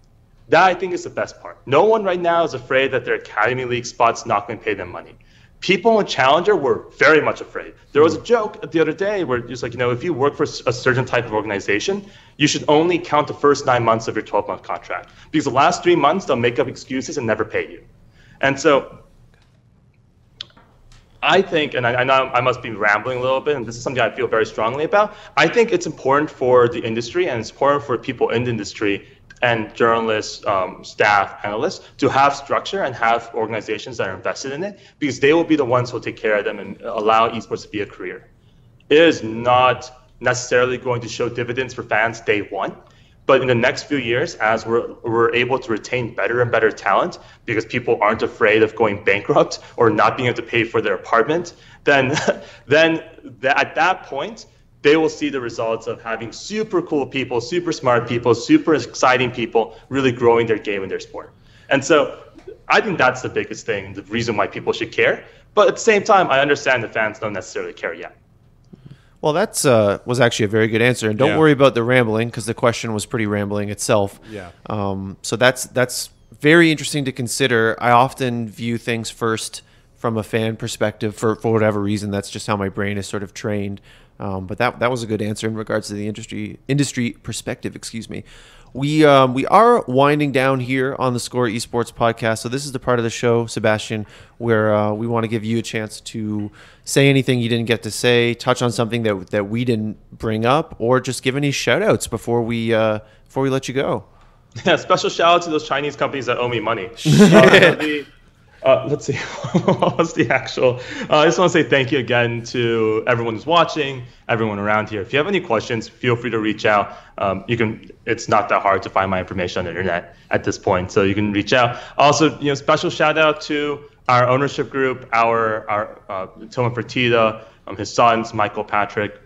S4: That, I think, is the best part. No one right now is afraid that their Academy League spot's not going to pay them money. People in Challenger were very much afraid. There was a joke the other day where it's like, if you work for a certain type of organization, you should only count the first 9 months of your 12-month contract. Because the last 3 months, they'll make up excuses and never pay you. And so I think, and I know I must be rambling a little bit, and this is something I feel very strongly about, I think it's important for the industry and it's important for people in the industry and journalists, staff, analysts to have structure and have organizations that are invested in it, because they will be the ones who will take care of them and allow esports to be a career. It is not necessarily going to show dividends for fans day one, but in the next few years, as we're able to retain better and better talent because people aren't afraid of going bankrupt or not being able to pay for their apartment, then at that point, they will see the results of having super cool people, super smart people, super exciting people really growing their game and their sport. And so I think that's the biggest thing, the reason why people should care. But at the same time, I understand the fans don't necessarily care yet.
S1: Well, that's was actually a very good answer. And don't worry about the rambling, because the question was pretty rambling itself.
S2: Yeah.
S1: So that's very interesting to consider. I often view things first from a fan perspective for whatever reason. That's just how my brain is sort of trained. But that was a good answer in regards to the industry perspective. Excuse me. We are winding down here on the Score Esports podcast. So this is the part of the show, Sebastian, where we want to give you a chance to say anything you didn't get to say, touch on something that we didn't bring up, or just give any shout outs before we let you go.
S4: Yeah, special shout out to those Chinese companies that owe me money. Let's see, what was the actual? I just want to say thank you again to everyone who's watching, everyone around here. If you have any questions, feel free to reach out. It's not that hard to find my information on the internet at this point, so you can reach out. Also, special shout out to our ownership group, our Tillman Fertitta, his sons, Michael, Patrick,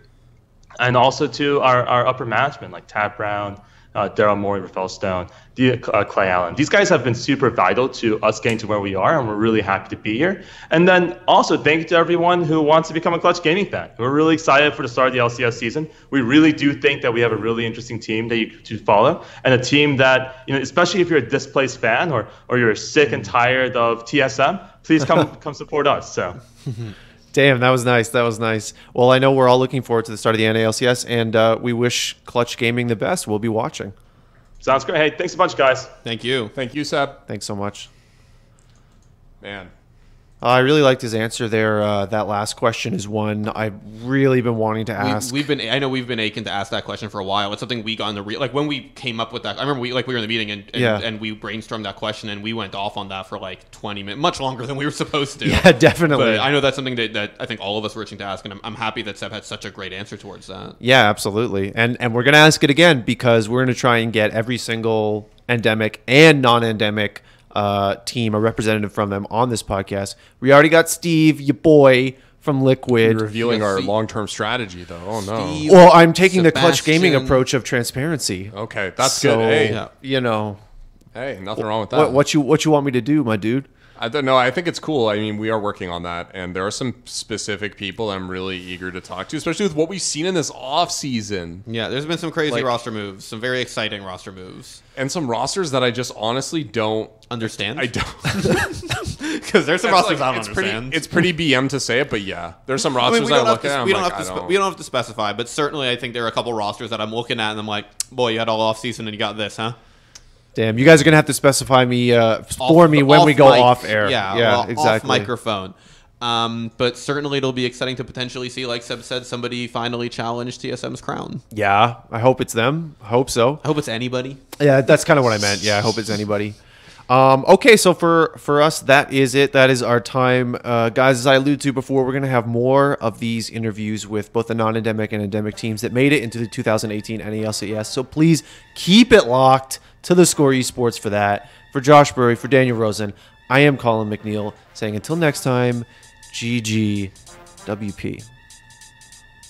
S4: and also to our upper management like Tad Brown, Daryl Morey, Rafael Stone, Clay Allen. These guys have been super vital to us getting to where we are, and we're really happy to be here. And then also thank you to everyone who wants to become a Clutch Gaming fan. We're really excited for the start of the LCS season. We really do think that we have a really interesting team that you to follow, and a team that, especially if you're a displaced fan or you're sick and tired of TSM, please come support us. So.
S1: Damn, that was nice. That was nice. Well, I know we're all looking forward to the start of the NALCS, and we wish Clutch Gaming the best. We'll be watching.
S4: Sounds great. Hey, thanks a bunch, guys.
S3: Thank you.
S2: Thank you, Seb.
S1: Thanks so much.
S2: Man.
S1: I really liked his answer there. That last question is one I've really been wanting to ask.
S3: I know we've been aching to ask that question for a while. It's something we got in like when we came up with that. I remember we were in the meeting and we brainstormed that question, and we went off on that for like 20 minutes, much longer than we were supposed to.
S1: Yeah, definitely.
S3: But I know that's something that I think all of us were itching to ask, and I'm happy that Seb had such a great answer towards that.
S1: Yeah, absolutely. And we're going to ask it again, because we're going to try and get every single endemic and non-endemic team, a representative from them on this podcast. We already got Steve, your boy from Liquid.
S2: You're revealing our long-term strategy, though. Oh no.
S3: Steve,
S1: well, I'm taking the Clutch
S3: Sebastian.
S1: Gaming approach of transparency.
S2: Okay, that's
S1: So,
S2: good. Hey,
S1: hey,
S2: nothing wrong with that.
S1: what you want me to do, my dude?
S2: I don't know. I think it's cool. I mean, we are working on that, and there are some specific people I'm really eager to talk to, especially with what we've seen in this off season.
S3: Yeah, there's been some crazy roster moves, some very exciting roster moves,
S2: and some rosters that I just honestly don't
S3: understand.
S2: I don't,
S3: because there's some rosters I don't understand.
S2: It's pretty BM to say it, but yeah, there's some rosters I look at.
S3: We don't have to specify, but certainly I think there are a couple rosters that I'm looking at, and I'm like, boy, you had all off season and you got this, huh?
S1: Damn, you guys are going to have to specify me when we go off air.
S3: Yeah,
S1: exactly.
S3: Off microphone. But certainly it'll be exciting to potentially see, like Seb said, somebody finally challenge TSM's crown.
S1: Yeah, I hope it's them. I hope so.
S3: I hope it's anybody.
S1: Yeah, that's kind of what I meant. Yeah, I hope it's anybody. Okay, so for us, that is it. That is our time. Guys, as I alluded to before, we're going to have more of these interviews with both the non-endemic and endemic teams that made it into the 2018 NALCS. So please keep it locked to the Score Esports for that. For Josh Burry, for Daniel Rosen, I am Colin McNeil saying until next time, GGWP.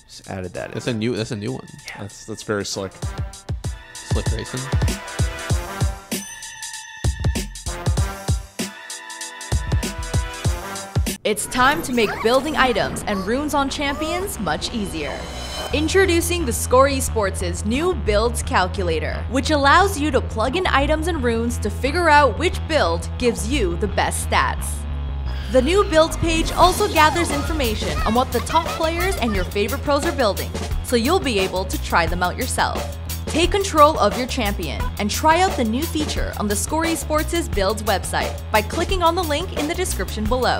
S1: Just added that in.
S3: That's a new one.
S1: Yeah.
S2: That's very slick.
S3: Slick racing.
S5: It's time to make building items and runes on champions much easier. Introducing theScore Esports' new Builds Calculator, which allows you to plug in items and runes to figure out which build gives you the best stats. The new Builds page also gathers information on what the top players and your favorite pros are building, so you'll be able to try them out yourself. Take control of your champion and try out the new feature on theScore Esports' Builds website by clicking on the link in the description below.